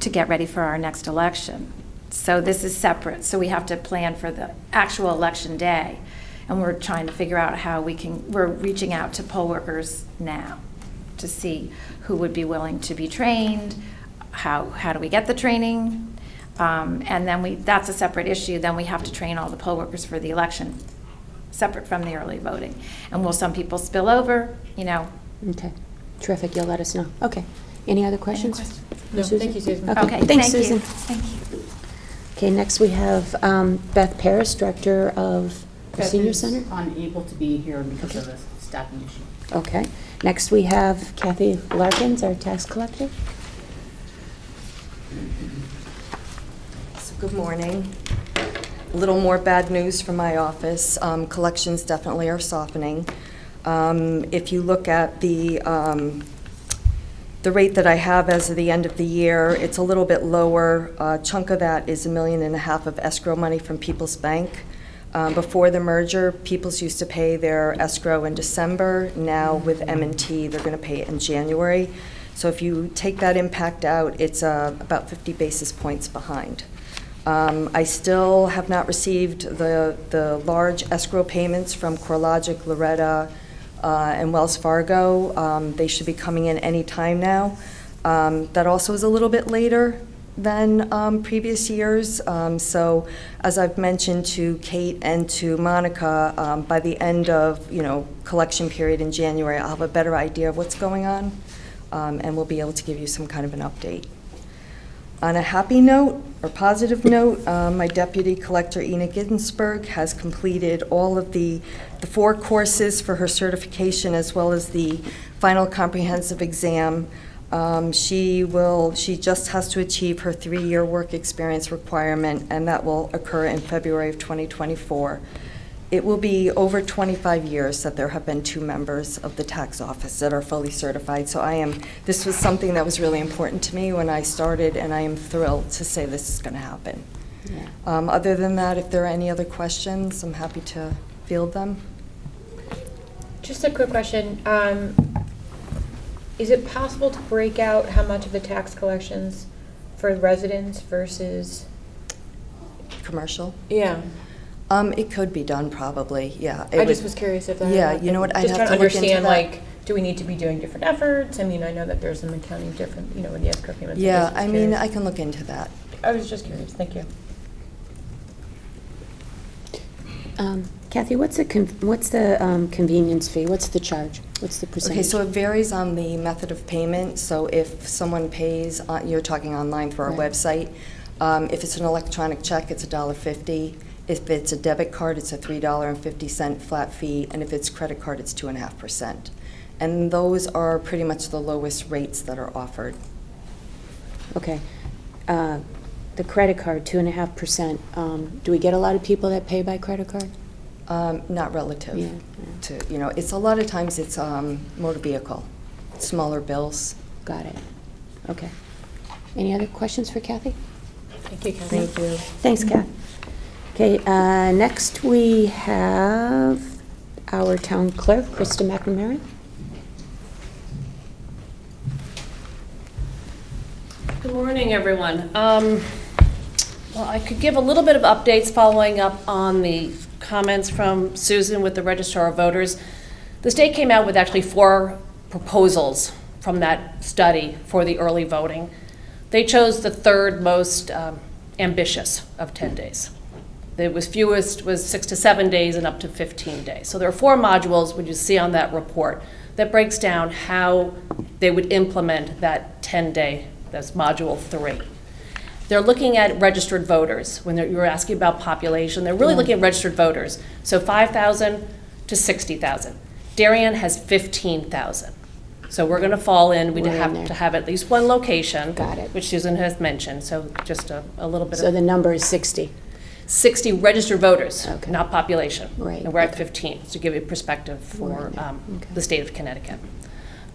Speaker 20: to get ready for our next election. So this is separate, so we have to plan for the actual election day. And we're trying to figure out how we're reaching out to poll workers now to see who would be willing to be trained, how do we get the training? And then that's a separate issue. Then we have to train all the poll workers for the election, separate from the early voting. And will some people spill over,
Speaker 1: Okay, terrific, you'll let us know. Okay, any other questions?
Speaker 6: No,
Speaker 1: for
Speaker 6: thank you, Susan.
Speaker 1: Okay, thanks,
Speaker 20: thank you.
Speaker 1: Susan.
Speaker 20: Thank you.
Speaker 1: Okay, next we have Beth Paris, Director of the
Speaker 3: Beth
Speaker 1: Senior
Speaker 3: is
Speaker 1: Center.
Speaker 3: unable to be here because of a staffing issue.
Speaker 1: Okay, next we have Kathy Larkins, our tax collector.
Speaker 21: So good morning. A little more bad news from my office. Collections definitely are softening. If you look at the rate that I have as of the end of the year, it's a little bit lower. A chunk of that is $1.5 million of escrow money from People's Bank. Before the merger, People's used to pay their escrow in December. Now with M&T, they're going to pay it in January. So if you take that impact out, it's about 50 basis points behind. I still have not received the large escrow payments from CoreLogic, Loretta, and Wells Fargo. They should be coming in any time now. That also is a little bit later than previous years. So as I've mentioned to Kate and to Monica, by the end of collection period in January, I'll have a better idea of what's going on, and we'll be able to give you some kind of an update. On a happy note, or positive note, my deputy collector, Ina Ginsburg, has completed all of the 4 courses for her certification as well as the final comprehensive exam. She just has to achieve her 3-year work experience requirement, and that will occur in February of 2024. It will be over 25 years that there have been 2 members of the tax office that are fully certified. So this was something that was really important to me when I started, and I am thrilled to say this is going to happen.
Speaker 1: Yeah.
Speaker 21: Other than that, if there are any other questions, I'm happy to field them.
Speaker 6: Just a quick question. Is it possible to break out how much of the tax collections for residents versus?
Speaker 21: Commercial?
Speaker 6: Yeah.
Speaker 21: It could be done, probably, yeah.
Speaker 6: I just was curious if that.
Speaker 21: Yeah, you know what, I'd
Speaker 6: just
Speaker 21: have
Speaker 6: trying
Speaker 21: to look into
Speaker 6: understand,
Speaker 21: that.
Speaker 6: like, do we need to be doing different efforts? I mean, I know that there's some accounting different, with the escrow payments.
Speaker 21: Yeah,
Speaker 6: I
Speaker 21: I mean, I can look into that.
Speaker 6: I was just curious. Thank you.
Speaker 1: Kathy, what's the convenience fee? What's the charge? What's the percentage?
Speaker 21: Okay, so it varies on the method of payment. So if someone pays, you're talking online through our
Speaker 1: Right.
Speaker 21: website. If it's an electronic check, it's $1.50. If it's a debit card, it's a $3.50 flat fee. And if it's credit card, it's 2.5%. And those are pretty much the lowest rates that are offered.
Speaker 1: Okay. The credit card, 2.5%. Do we get a lot of people that pay by credit card?
Speaker 21: Not relative
Speaker 1: Yeah,
Speaker 21: to, it's a lot of times it's motor vehicle, smaller bills.
Speaker 1: Got it. Okay. Any other questions for Kathy?
Speaker 6: Thank you, Kathy.
Speaker 21: Thank you.
Speaker 1: Thanks, Kath. Okay, next we have our town clerk, Krista McNamara.
Speaker 22: Good morning, everyone. Well, I could give a little bit of updates following up on the comments from Susan with the Registrar of Voters. The state came out with actually 4 proposals from that study for the early voting. They chose the 3rd most ambitious of 10 days. The fewest was 6 to 7 days and up to 15 days. So there are 4 modules, which you see on that report, that breaks down how they would implement that 10-day, that's module 3. They're looking at registered voters. When you're asking about population, they're really looking at registered voters. So 5,000 to 60,000. Darien has 15,000. So we're going to fall in. We'd
Speaker 1: We're in
Speaker 22: have
Speaker 1: there.
Speaker 22: to have at least 1 location.
Speaker 1: Got it.
Speaker 22: Which Susan has mentioned. So just a little bit
Speaker 1: So
Speaker 22: of.
Speaker 1: the number is 60.
Speaker 22: 60 registered voters,
Speaker 1: Okay.
Speaker 22: not population.
Speaker 1: Right.
Speaker 22: And we're at 15, to give you perspective for
Speaker 1: Right. Okay.
Speaker 22: the state of Connecticut.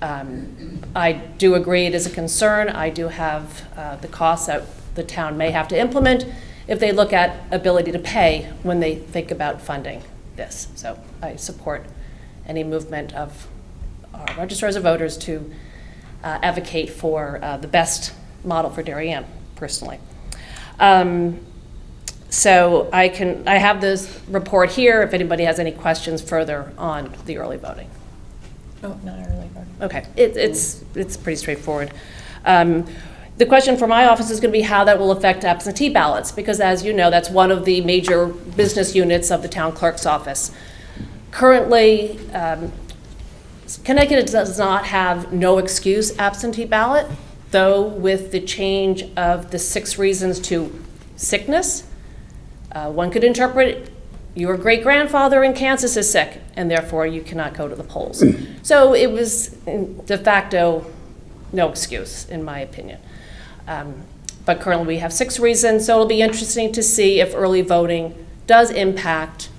Speaker 22: I do agree it is a concern. I do have the costs that the town may have to implement if they look at ability to pay when they think about funding this. So I support any movement of our registrars of voters to advocate for the best model for Darien, personally. So I have this report here if anybody has any questions further on the early voting. Oh, not early voting. Okay, it's pretty straightforward. The question for my office is going to be how that will affect absentee ballots, because as you know, that's one of the major business units of the town clerk's office. Currently, Connecticut does not have no excuse absentee ballot, though with the change of the 6 reasons to sickness, one could interpret your great-grandfather in Kansas is sick, and therefore you cannot go to the polls. So it was de facto no excuse, in my opinion. But currently we have 6 reasons, so it'll be interesting to see if early voting does impact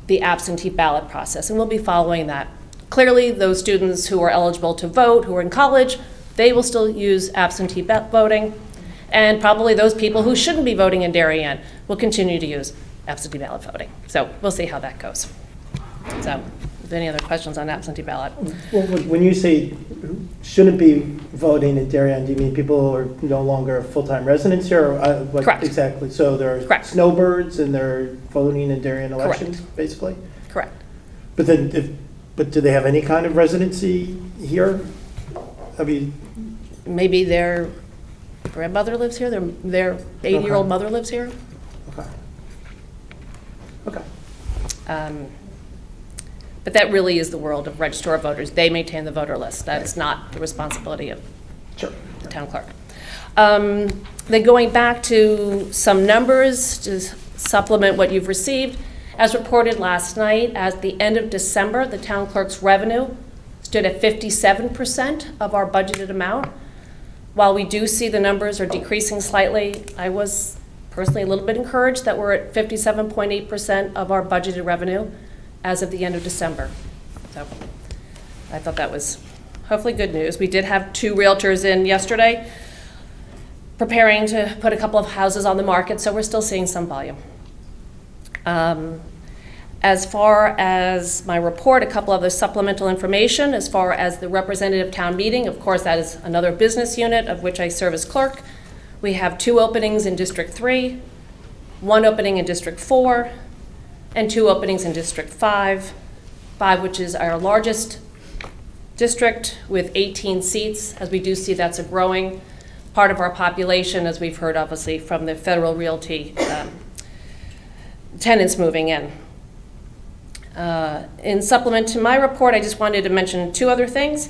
Speaker 22: the absentee ballot process, and we'll be following that. Clearly, those students who are eligible to vote, who are in college, they will still use absentee voting, and probably those people who shouldn't be voting in Darien will continue to use absentee ballot voting. So we'll see how that goes. So, if any other questions on absentee ballot?
Speaker 10: Well, when you say shouldn't be voting in Darien, do you mean people who are no longer full-time residents here? Or what
Speaker 22: Correct.
Speaker 10: Exactly. So they're snowbirds and they're voting in Darien elections,
Speaker 22: Correct.
Speaker 10: basically?
Speaker 22: Correct.
Speaker 10: But then, but do they have any kind of residency here? I mean,
Speaker 22: maybe their grandmother lives here, their 80-year-old mother lives here.
Speaker 10: Okay. Okay.
Speaker 22: But that really is the world of registrar of voters. They maintain the voter list. That's not the responsibility of the town clerk. Then going back to some numbers to supplement what you've received, as reported last night, at the end of December, the town clerk's revenue stood at 57% of our budgeted amount. While we do see the numbers are decreasing slightly, I was personally a little bit encouraged that we're at 57.8% of our budgeted revenue as of the end of December. So I thought that was hopefully good news. We did have 2 realtors in yesterday preparing to put a couple of houses on the market, so we're still seeing some volume. As far as my report, a couple other supplemental information. As far as the representative town meeting, of course, that is another business unit of which I serve as clerk. We have 2 openings in District 3, 1 opening in District 4, and 2 openings in District 5, which is our largest district with 18 seats, as we do see that's a growing part of our population, as we've heard obviously from the Federal Realty tenants moving in. In supplement to my report, I just wanted to mention 2 other things.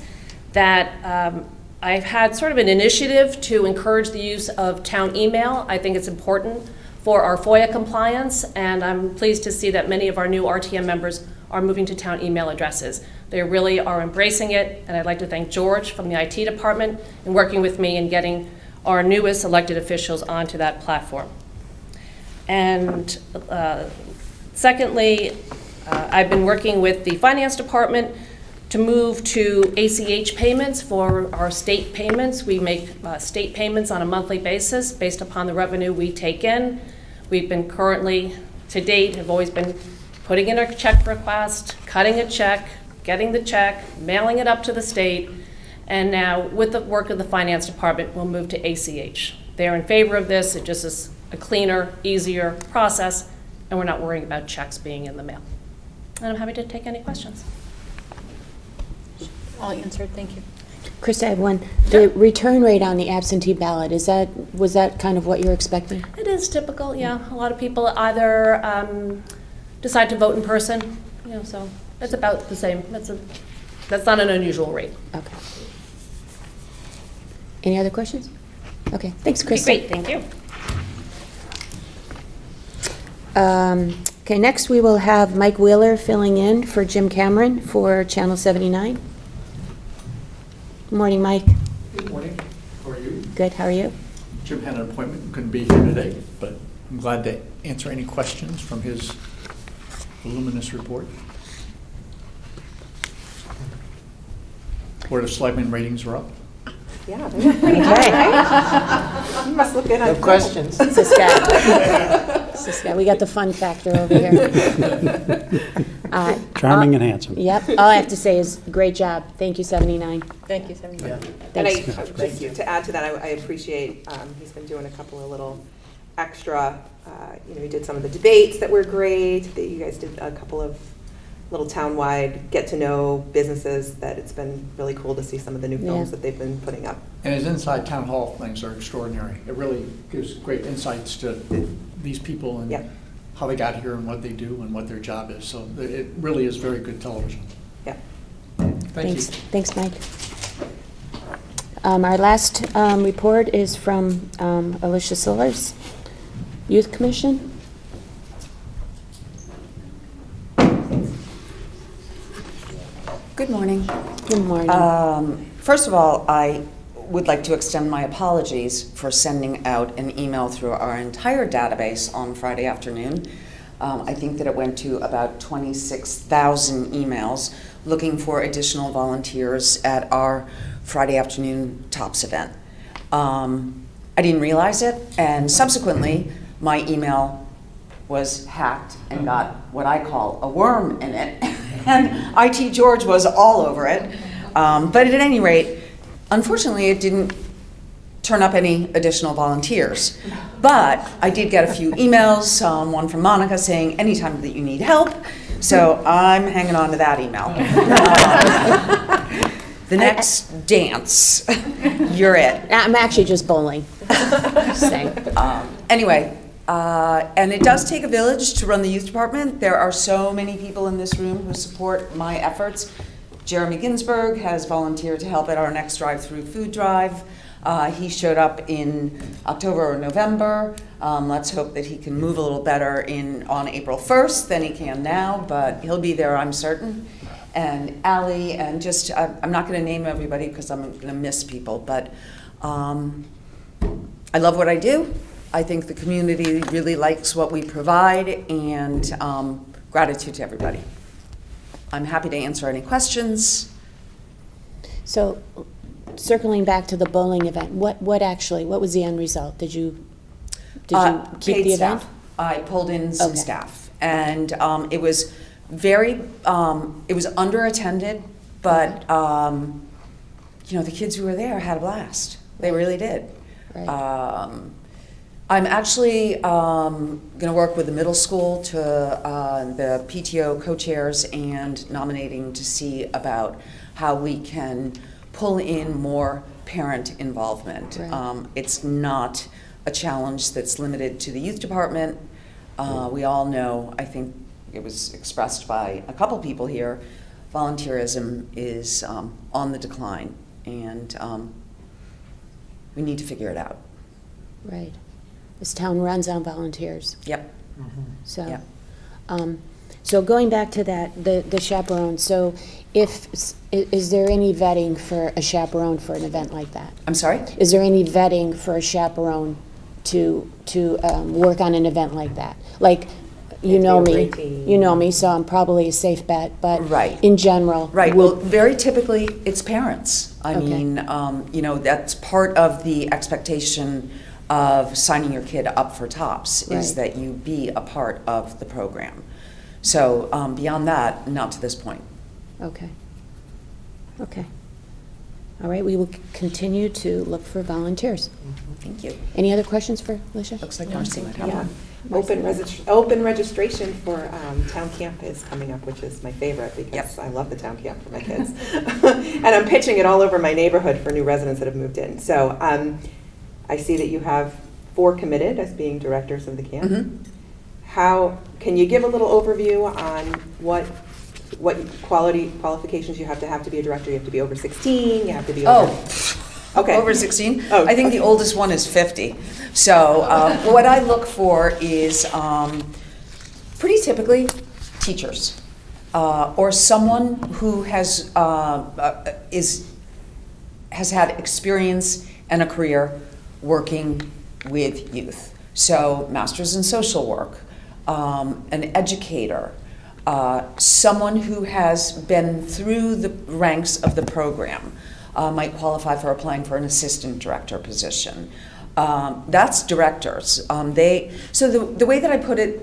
Speaker 22: That I've had sort of an initiative to encourage the use of town email. I think it's important for our FOIA compliance, and I'm pleased to see that many of our new RTM members are moving to town email addresses. They really are embracing it, and I'd like to thank George from the IT department in working with me in getting our newest elected officials onto that platform. And secondly, I've been working with the finance department to move to ACH payments for our state payments. We make state payments on a monthly basis based upon the revenue we take in. We've been currently, to date, have always been putting in a check request, cutting a check, getting the check, mailing it up to the state, and now with the work of the finance department, we'll move to ACH. They're in favor of this. It just is a cleaner, easier process, and we're not worrying about checks being in the mail. And I'm happy to take any questions.
Speaker 6: All answered, thank you.
Speaker 1: Chris, I have one. The return rate on the absentee ballot, was that kind of what you're expecting?
Speaker 22: It is typical, yeah. A lot of people either decide to vote in person, so it's about the same. That's not an unusual rate.
Speaker 1: Okay. Any other questions? Okay, thanks, Chris.
Speaker 22: Great, thank you.
Speaker 1: Okay, next we will have Mike Wheeler filling in for Jim Cameron for Channel 79. Good morning, Mike.
Speaker 2: Good morning. How are you?
Speaker 1: Good, how are you?
Speaker 2: Jim had an appointment, couldn't be here today, but I'm glad to answer any questions from his voluminous report. Board of Selectmen ratings are up.
Speaker 7: Yeah, they look pretty high, right? You must look good on
Speaker 10: No
Speaker 7: film.
Speaker 10: questions.
Speaker 1: Cisco, we got the fun factor over here.
Speaker 4: Charming and handsome.
Speaker 1: Yep, all I have to say is, great job. Thank you, 79.
Speaker 6: Thank you, 79.
Speaker 7: And
Speaker 1: Thanks.
Speaker 7: just to add to that, I appreciate, he's been doing a couple of little extra, he did some of the debates that were great, that you guys did a couple of little town-wide get-to-know businesses that it's been really cool to see some of the new films that they've been putting up.
Speaker 2: And his inside town hall things are extraordinary. It really gives great insights to these people and how they got here and what they do and what their job is. So it really is very good television.
Speaker 7: Yeah.
Speaker 2: Thank you.
Speaker 1: Thanks, Mike. Our last report is from Alicia Sillers, Youth Commission.
Speaker 8: Good morning.
Speaker 1: Good morning.
Speaker 8: First of all, I would like to extend my apologies for sending out an email through our entire database on Friday afternoon. I think that it went to about 26,000 emails looking for additional volunteers at our Friday afternoon TOPS event. I didn't realize it, and subsequently, my email was hacked and got what I call a worm in it. And IT George was all over it. But at any rate, unfortunately, it didn't turn up any additional volunteers. But I did get a few emails, one from Monica saying, anytime that you need help. So I'm hanging on to that email. The next dance, you're it.
Speaker 1: I'm actually just bowling. Just saying.
Speaker 8: Anyway, and it does take a village to run the youth department. There are so many people in this room who support my efforts. Jeremy Ginsburg has volunteered to help at our next drive-through food drive. He showed up in October or November. Let's hope that he can move a little better on April 1st than he can now, but he'll be there, I'm certain. And Allie, and just, I'm not going to name everybody because I'm going to miss people, but I love what I do. I think the community really likes what we provide, and gratitude to everybody. I'm happy to answer any questions.
Speaker 1: So, circling back to the bowling event, what was the end result? Did you keep
Speaker 8: Paid
Speaker 1: the event?
Speaker 8: staff. I pulled in some staff, and it was very, it was underattended, but the kids who were there had a blast. They really did.
Speaker 1: Right.
Speaker 8: I'm actually going to work with the middle school to the PTO co-chairs and nominating to see about how we can pull in more parent involvement.
Speaker 1: Right.
Speaker 8: It's not a challenge that's limited to the youth department. We all know, I think it was expressed by a couple people here, volunteerism is on the decline, and we need to figure it out.
Speaker 1: Right. This town runs on volunteers.
Speaker 8: Yep.
Speaker 1: So,
Speaker 8: Yep.
Speaker 1: So going back to that, the chaperone, so is there any vetting for a chaperone for an event like that?
Speaker 8: I'm sorry?
Speaker 1: Is there any vetting for a chaperone to work on an event like that? Like, you know me, so I'm probably a safe bet, but in general.
Speaker 8: Right, well, very typically, it's parents. I
Speaker 1: Okay.
Speaker 8: mean, that's part of the expectation of signing your kid up for TOPS, is
Speaker 1: Right.
Speaker 8: that you be a part of the program. So beyond that, not to this point.
Speaker 1: Okay. Okay. All right, we will continue to look for volunteers.
Speaker 8: Thank you.
Speaker 1: Any other questions for Alicia?
Speaker 8: Looks like Marcy might have
Speaker 7: Yeah.
Speaker 8: one.
Speaker 7: Open registration for town camp is coming up, which is my favorite because I love the town camp for my kids. And I'm pitching it all over my neighborhood for new residents that have moved in. So I see that you have 4 committed as being directors of the camp.
Speaker 8: Mm-hmm.
Speaker 7: Can you give a little overview on what qualifications you have to be a director? You have to be over 16, you have to be over... Okay.
Speaker 8: Over 16?
Speaker 7: Oh,
Speaker 8: I think the oldest one is 50. So what I look for is pretty typically teachers or someone who has had experience and a career working with youth. So masters in social work, an educator, someone who has been through the ranks of the program. might qualify for applying for an assistant director position. That's directors. So the way that I put it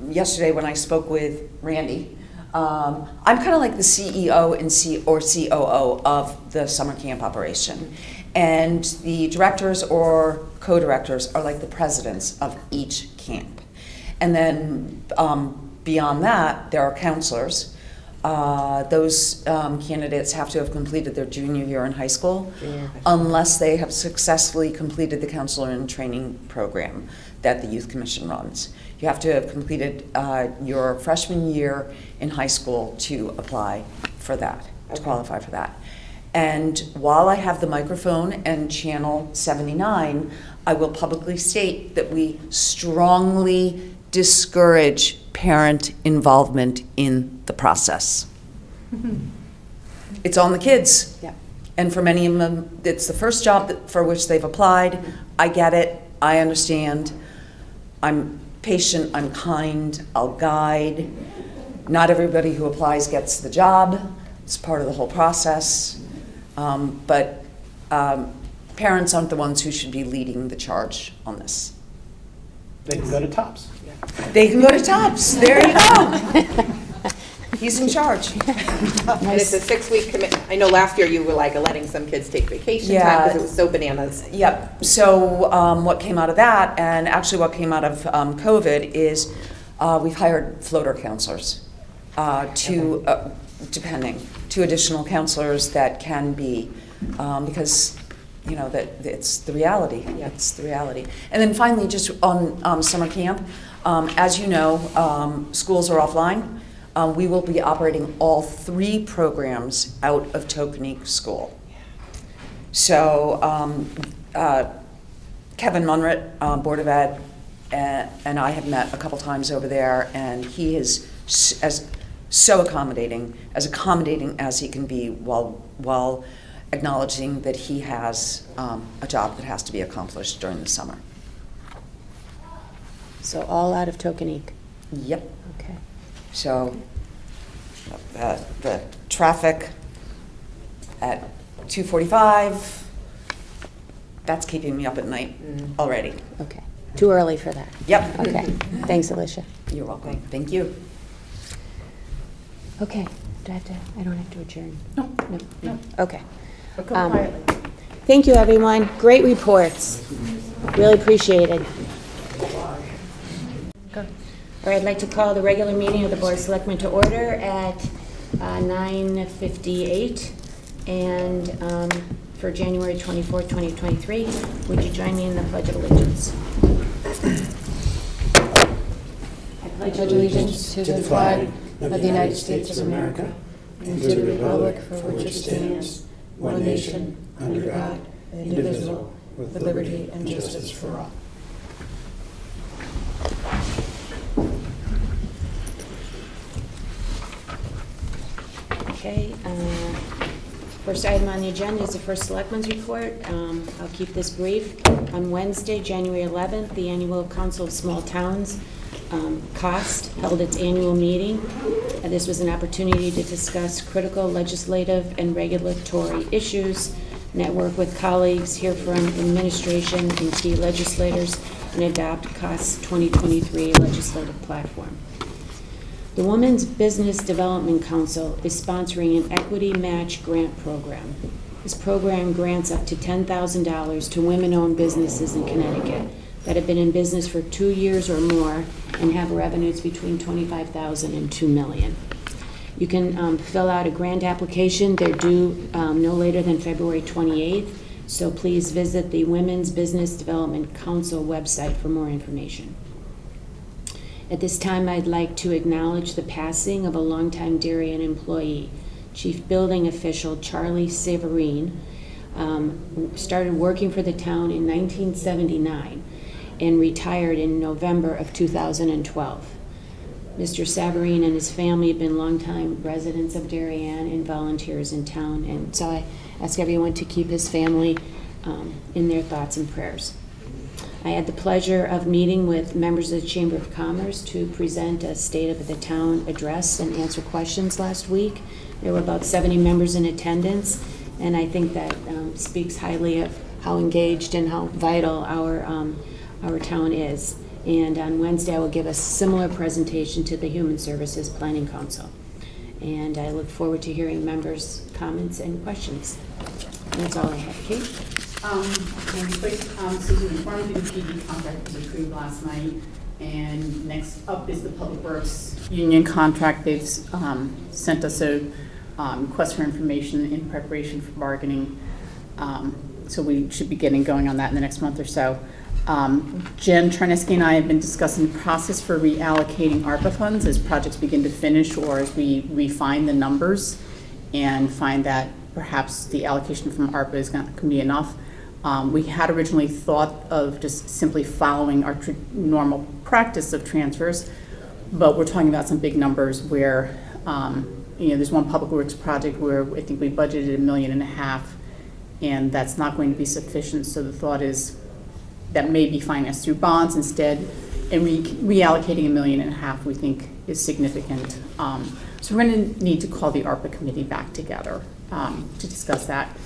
Speaker 8: yesterday when I spoke with Randy, I'm kind of like the CEO and or COO of the summer camp operation. And the directors or co-directors are like the presidents of each camp. And then beyond that, there are counselors. Those candidates have to have completed their junior year in high school, unless they have successfully completed the counselor in training program that the Youth Commission runs. You have to have completed your freshman year in high school to apply for that, to qualify for that. And while I have the microphone and channel 79, I will publicly state that we strongly discourage parent involvement in the process. It's on the kids.
Speaker 1: Yeah.
Speaker 8: And for many of them, it's the first job for which they've applied. I get it. I understand. I'm patient. I'm kind. I'll guide. Not everybody who applies gets the job. It's part of the whole process. But parents aren't the ones who should be leading the charge on this.
Speaker 10: They can go to TOPS.
Speaker 8: They can go to TOPS. There you go. He's in charge.
Speaker 7: And it's a 6-week commitment. I know last year you were like letting some kids take vacation time because it was so bananas.
Speaker 8: Yep. So what came out of that, and actually what came out of COVID, is we've hired floater counselors depending, 2 additional counselors that can be, because you know that it's the reality. It's the reality. And then finally, just on summer camp, as you know, schools are offline. We will be operating all 3 programs out of Tokenique School. So Kevin Munrit, Board of Ed, and I have met a couple times over there, and he is so accommodating as he can be, while acknowledging that he has a job that has to be accomplished during the summer.
Speaker 1: So all out of Tokenique?
Speaker 8: Yep.
Speaker 1: Okay.
Speaker 8: So the traffic at 2:45, that's keeping me up at night already.
Speaker 1: Okay. Too early for that?
Speaker 8: Yep.
Speaker 1: Okay. Thanks, Alicia.
Speaker 8: You're welcome. Thank you.
Speaker 1: Okay. I don't have to adjourn?
Speaker 3: No.
Speaker 1: Okay.
Speaker 3: But go quietly.
Speaker 1: Thank you, everyone. Great reports. Really appreciate it. All right, I'd like to call the regular meeting of the Board of Selectmen to order at 9:58. And for January 24th, 2023, would you join me in the Pledge of Allegiance? I pledge allegiance to the flag of the United States of America and to the republic for which it stands, one nation, under God, indivisible, with liberty and justice for all. Okay, first item on the agenda is the first Selectmen's report. I'll keep this brief. On Wednesday, January 11th, the annual Council of Small Towns, COST, held its annual meeting. This was an opportunity to discuss critical legislative and regulatory issues, network with colleagues, hear from administration and key legislators, and adopt COST's 2023 legislative platform. The Women's Business Development Council is sponsoring an equity match grant program. This program grants up to $10,000 to women-owned businesses in Connecticut that have been in business for 2 years or more and have revenues between $25,000 and $2 million. You can fill out a grant application. They're due no later than February 28th, so please visit the Women's Business Development Council website for more information. At this time, I'd like to acknowledge the passing of a longtime Darien employee, Chief Building Official Charlie Savarine. Started working for the town in 1979 and retired in November of 2012. Mr. Savarine and his family have been longtime residents of Darien and volunteers in town, and so I ask everyone to keep his family in their thoughts and prayers. I had the pleasure of meeting with members of the Chamber of Commerce to present a State of the Town address and answer questions last week. There were about 70 members in attendance, And I think that speaks highly of how engaged and how vital our town is. And on Wednesday, I will give a similar presentation to the Human Services Planning Council. And I look forward to hearing members' comments and questions. And that's all I have. Kate?
Speaker 3: Susan informed you the PD contract was approved last night. And next up is the Public Works Union contract. They've sent us a request for information in preparation for bargaining. So we should be getting going on that in the next month or so. Jen Charneski and I have been discussing the process for reallocating ARPA funds as projects begin to finish or as we refine the numbers and find that perhaps the allocation from ARPA is going to be enough. We had originally thought of just simply following our normal practice of transfers, but we're talking about some big numbers where, there's one public works project where I think we budgeted $1.5 million, and that's not going to be sufficient. So the thought is that may be financed through bonds instead, and reallocating $1.5 million we think is significant. So we're going to need to call the ARPA committee back together to discuss that.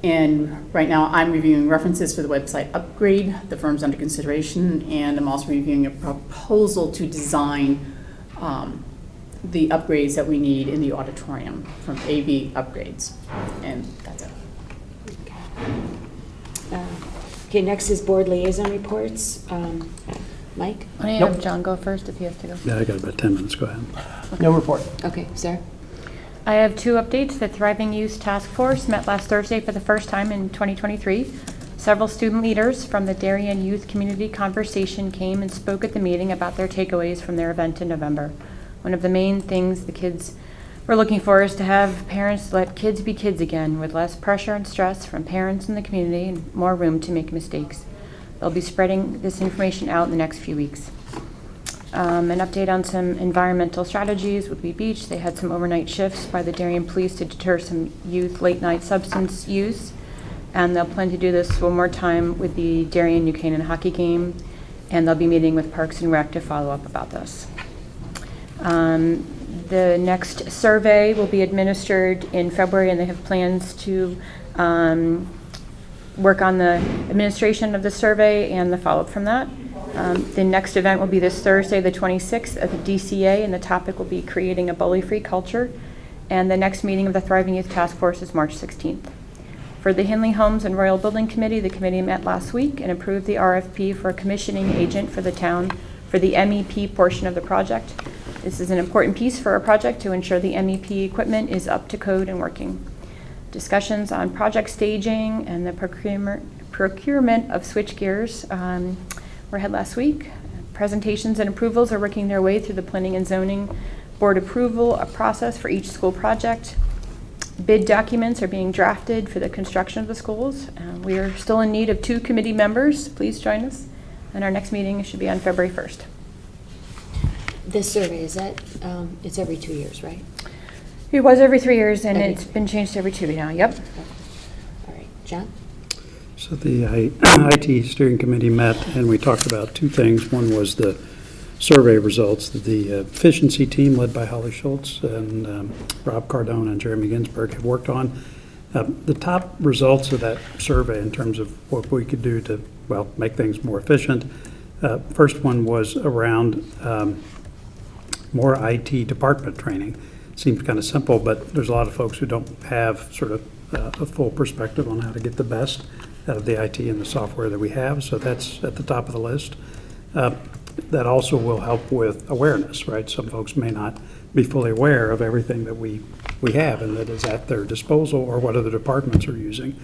Speaker 3: And right now I'm reviewing references for the website upgrade. The firm's under consideration, and I'm also reviewing a proposal to design the upgrades that we need in the auditorium from AV upgrades. And that's it.
Speaker 1: Okay, next is board liaison reports. Mike?
Speaker 6: Why don't you have John go first if he has to go?
Speaker 4: Yeah, I got about 10 minutes. Go ahead.
Speaker 10: No report.
Speaker 1: Okay, Sarah?
Speaker 6: I have two updates. The Thriving Youth Task Force met last Thursday for the first time in 2023. Several student leaders from the Darien Youth Community Conversation came and spoke at the meeting about their takeaways from their event in November. One of the main things the kids were looking for is to have parents let kids be kids again, with less pressure and stress from parents in the community and more room to make mistakes. They'll be spreading this information out in the next few weeks. An update on some environmental strategies with Wheat Beach. They had some overnight shifts by the Darien Police to deter some youth late-night substance use, and they'll plan to do this one more time with the Darien New Canaan hockey game, and they'll be meeting with Parks and Rec to follow up about this. The next survey will be administered in February, and they have plans to work on the administration of the survey and the follow-up from that. The next event will be this Thursday, the 26th, at the DCA, and the topic will be creating a bully-free culture. And the next meeting of the Thriving Youth Task Force is March 16th. For the Henley Homes and Royal Building Committee, the committee met last week and approved the RFP for a commissioning agent for the town for the MEP portion of the project. This is an important piece for our project to ensure the MEP equipment is up to code and working. Discussions on project staging and the procurement of switch gears were had last week. Presentations and approvals are working their way through the planning and zoning board approval process for each school project. Bid documents are being drafted for the construction of the schools. We are still in need of 2 committee members. Please join us. And our next meeting should be on February 1st.
Speaker 1: This survey, is that, it's every 2 years, right?
Speaker 6: It was every 3 years, and it's been changed to every 2 now. Yep.
Speaker 1: All right, John?
Speaker 4: So the IT steering committee met, and we talked about 2 things. One was the survey results that the efficiency team led by Holly Schultz and Rob Cardone and Jeremy Ginsberg have worked on. The top results of that survey in terms of what we could do to, well, make things more efficient. First one was around more IT department training. Seems kind of simple, but there's a lot of folks who don't have sort of a full perspective on how to get the best out of the IT and the software that we have, so that's at the top of the list. That also will help with awareness, right? Some folks may not be fully aware of everything that we have and that is at their disposal or what other departments are using.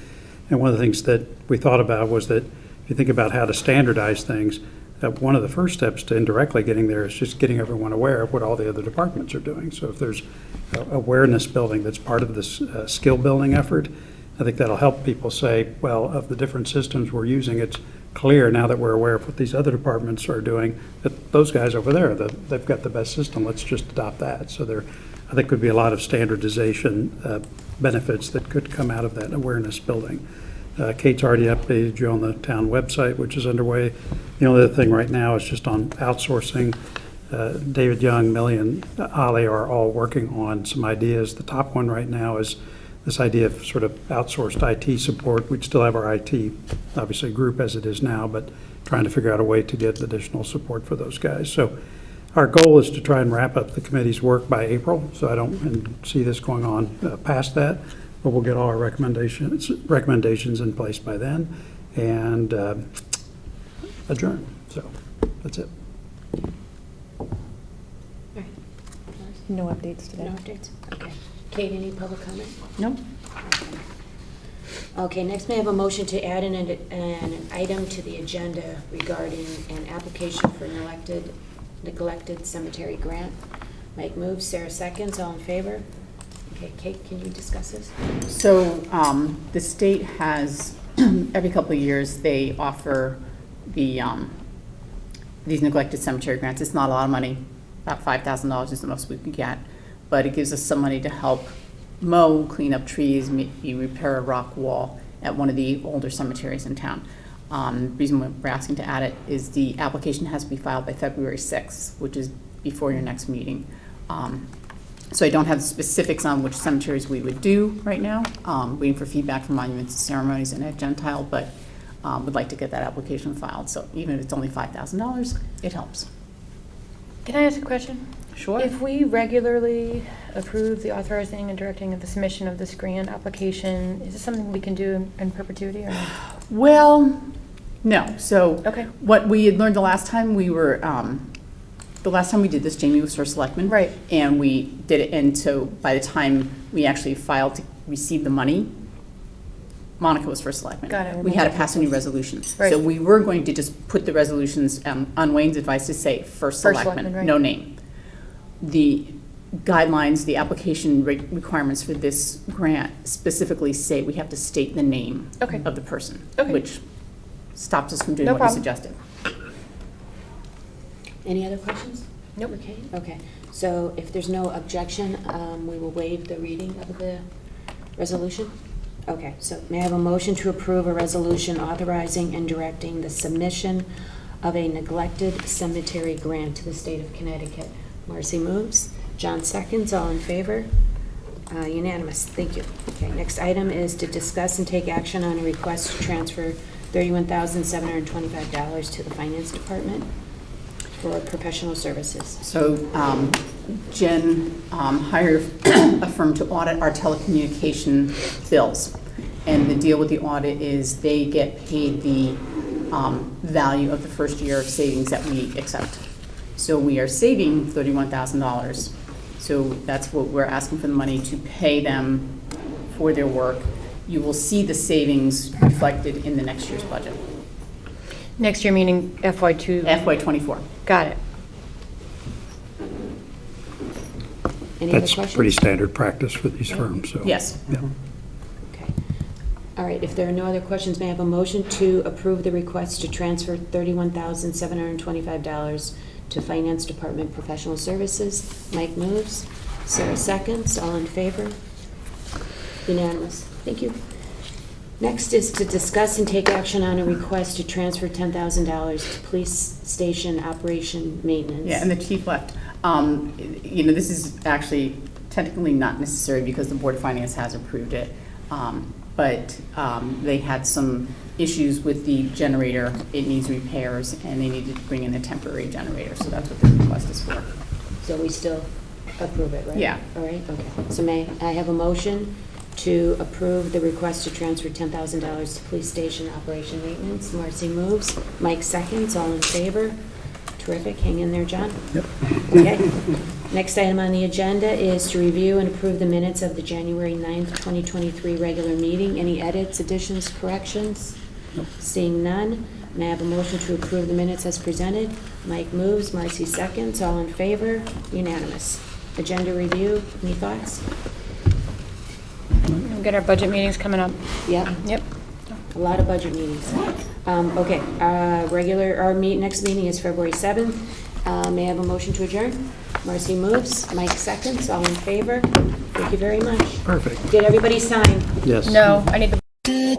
Speaker 4: And one of the things that we thought about was that if you think about how to standardize things, one of the first steps to indirectly getting there is just getting everyone aware of what all the other departments are doing. So if there's awareness building that's part of this skill building effort, I think that'll help people say, well, of the different systems we're using, it's clear now that we're aware of what these other departments are doing, that those guys over there, they've got the best system, let's just adopt that. So there, I think, could be a lot of standardization benefits that could come out of that awareness building. Kate's already updated you on the town website, which is underway. The only other thing right now is just on outsourcing. David Young, Millie, and Ali are all working on some ideas. The top one right now is this idea of sort of outsourced IT support. We'd still have our IT, obviously, group as it is now, but trying to figure out a way to get additional support for those guys. So our goal is to try and wrap up the committee's work by April, so I don't see this going on past that, but we'll get all our recommendations in place by then and adjourn. So that's it.
Speaker 6: No updates today.
Speaker 1: No updates? Okay. Kate, any public comment?
Speaker 3: No?
Speaker 1: Okay, next may I have a motion to add an item to the agenda regarding an application for an neglected cemetery grant. Mike moves, Sarah seconds, all in favor? Okay, Kate, can you discuss this?
Speaker 3: So the state has, every couple of years, they offer the these neglected cemetery grants. It's not a lot of money. About $5,000 is the most we can get, but it gives us some money to help mow, clean up trees, maybe repair a rock wall at one of the older cemeteries in town. The reason we're asking to add it is the application has to be filed by February 6th, which is before your next meeting. So I don't have specifics on which cemeteries we would do right now. Waiting for feedback from Monuments and Ceremonies and Ed Gentile, but would like to get that application filed. So even if it's only $5,000, it helps.
Speaker 6: Can I ask a question?
Speaker 3: Sure.
Speaker 6: If we regularly approve the authorizing and directing of the submission of this grant application, is this something we can do in perpetuity or not?
Speaker 3: Well, no. So
Speaker 6: Okay.
Speaker 3: what we had learned the last time we were, the last time we did this, Jamie was first selectman.
Speaker 6: Right.
Speaker 3: And we did it, and so by the time we actually filed to receive the money, Monica was first selectman.
Speaker 6: Got it.
Speaker 3: We had to pass a new resolution.
Speaker 6: Right.
Speaker 3: So we were going to just put the resolutions on Wayne's advice to say first selectman,
Speaker 6: selectman, right.
Speaker 3: no name. The guidelines, the application requirements for this grant specifically say we have to state the name
Speaker 6: Okay.
Speaker 3: of the person,
Speaker 6: Okay.
Speaker 3: which stops us from doing
Speaker 6: No
Speaker 3: what you
Speaker 6: problem.
Speaker 3: suggested.
Speaker 1: Any other questions?
Speaker 6: Nope.
Speaker 1: Okay, okay. So if there's no objection, we will waive the reading of the resolution? Okay, so may I have a motion to approve a resolution authorizing and directing the submission of a neglected cemetery grant to the state of Connecticut? Marcy moves, John seconds, all in favor? Unanimous, thank you. Okay, next item is to discuss and take action on a request to transfer $31,725 to the Finance Department for professional services.
Speaker 3: So Jen hired a firm to audit our telecommunication bills. And the deal with the audit is they get paid the value of the first year of savings that we accept. So we are saving $31,000. So that's what we're asking for the money to pay them for their work. You will see the savings reflected in the next year's budget.
Speaker 6: Next year, meaning FY2?
Speaker 3: FY24.
Speaker 6: Got it.
Speaker 1: Any other
Speaker 4: That's
Speaker 1: questions?
Speaker 4: pretty standard practice for these firms, so.
Speaker 3: Yes.
Speaker 4: Yeah.
Speaker 1: Okay. All right, if there are no other questions, may I have a motion to approve the request to transfer $31,725 to Finance Department Professional Services? Mike moves, Sarah seconds, all in favor? Unanimous. Thank you. Next is to discuss and take action on a request to transfer $10,000 to police station operation maintenance.
Speaker 3: Yeah, and the chief left. This is actually technically not necessary because the Board of Finance has approved it. But they had some issues with the generator. It needs repairs, and they needed to bring in a temporary generator. So that's what the request is for.
Speaker 1: So we still approve it, right?
Speaker 3: Yeah.
Speaker 1: All right, okay. So may I have a motion to approve the request to transfer $10,000 to police station operation maintenance? Marcy moves, Mike seconds, all in favor? Terrific, hang in there, John.
Speaker 4: Yep.
Speaker 1: Okay. Next item on the agenda is to review and approve the minutes of the January 9th, 2023 regular meeting. Any edits, additions, corrections?
Speaker 4: Nope.
Speaker 1: Seeing none, may I have a motion to approve the minutes as presented? Mike moves, Marcy seconds, all in favor? Unanimous. Agenda review, any thoughts?
Speaker 6: We've got our budget meetings coming up.
Speaker 1: Yep.
Speaker 6: Yep.
Speaker 1: A lot of budget meetings. Okay, our next meeting is February 7th. May I have a motion to adjourn? Marcy moves, Mike seconds, all in favor? Thank you very much.
Speaker 4: Perfect.
Speaker 1: Did everybody sign?
Speaker 4: Yes.
Speaker 6: No, I need the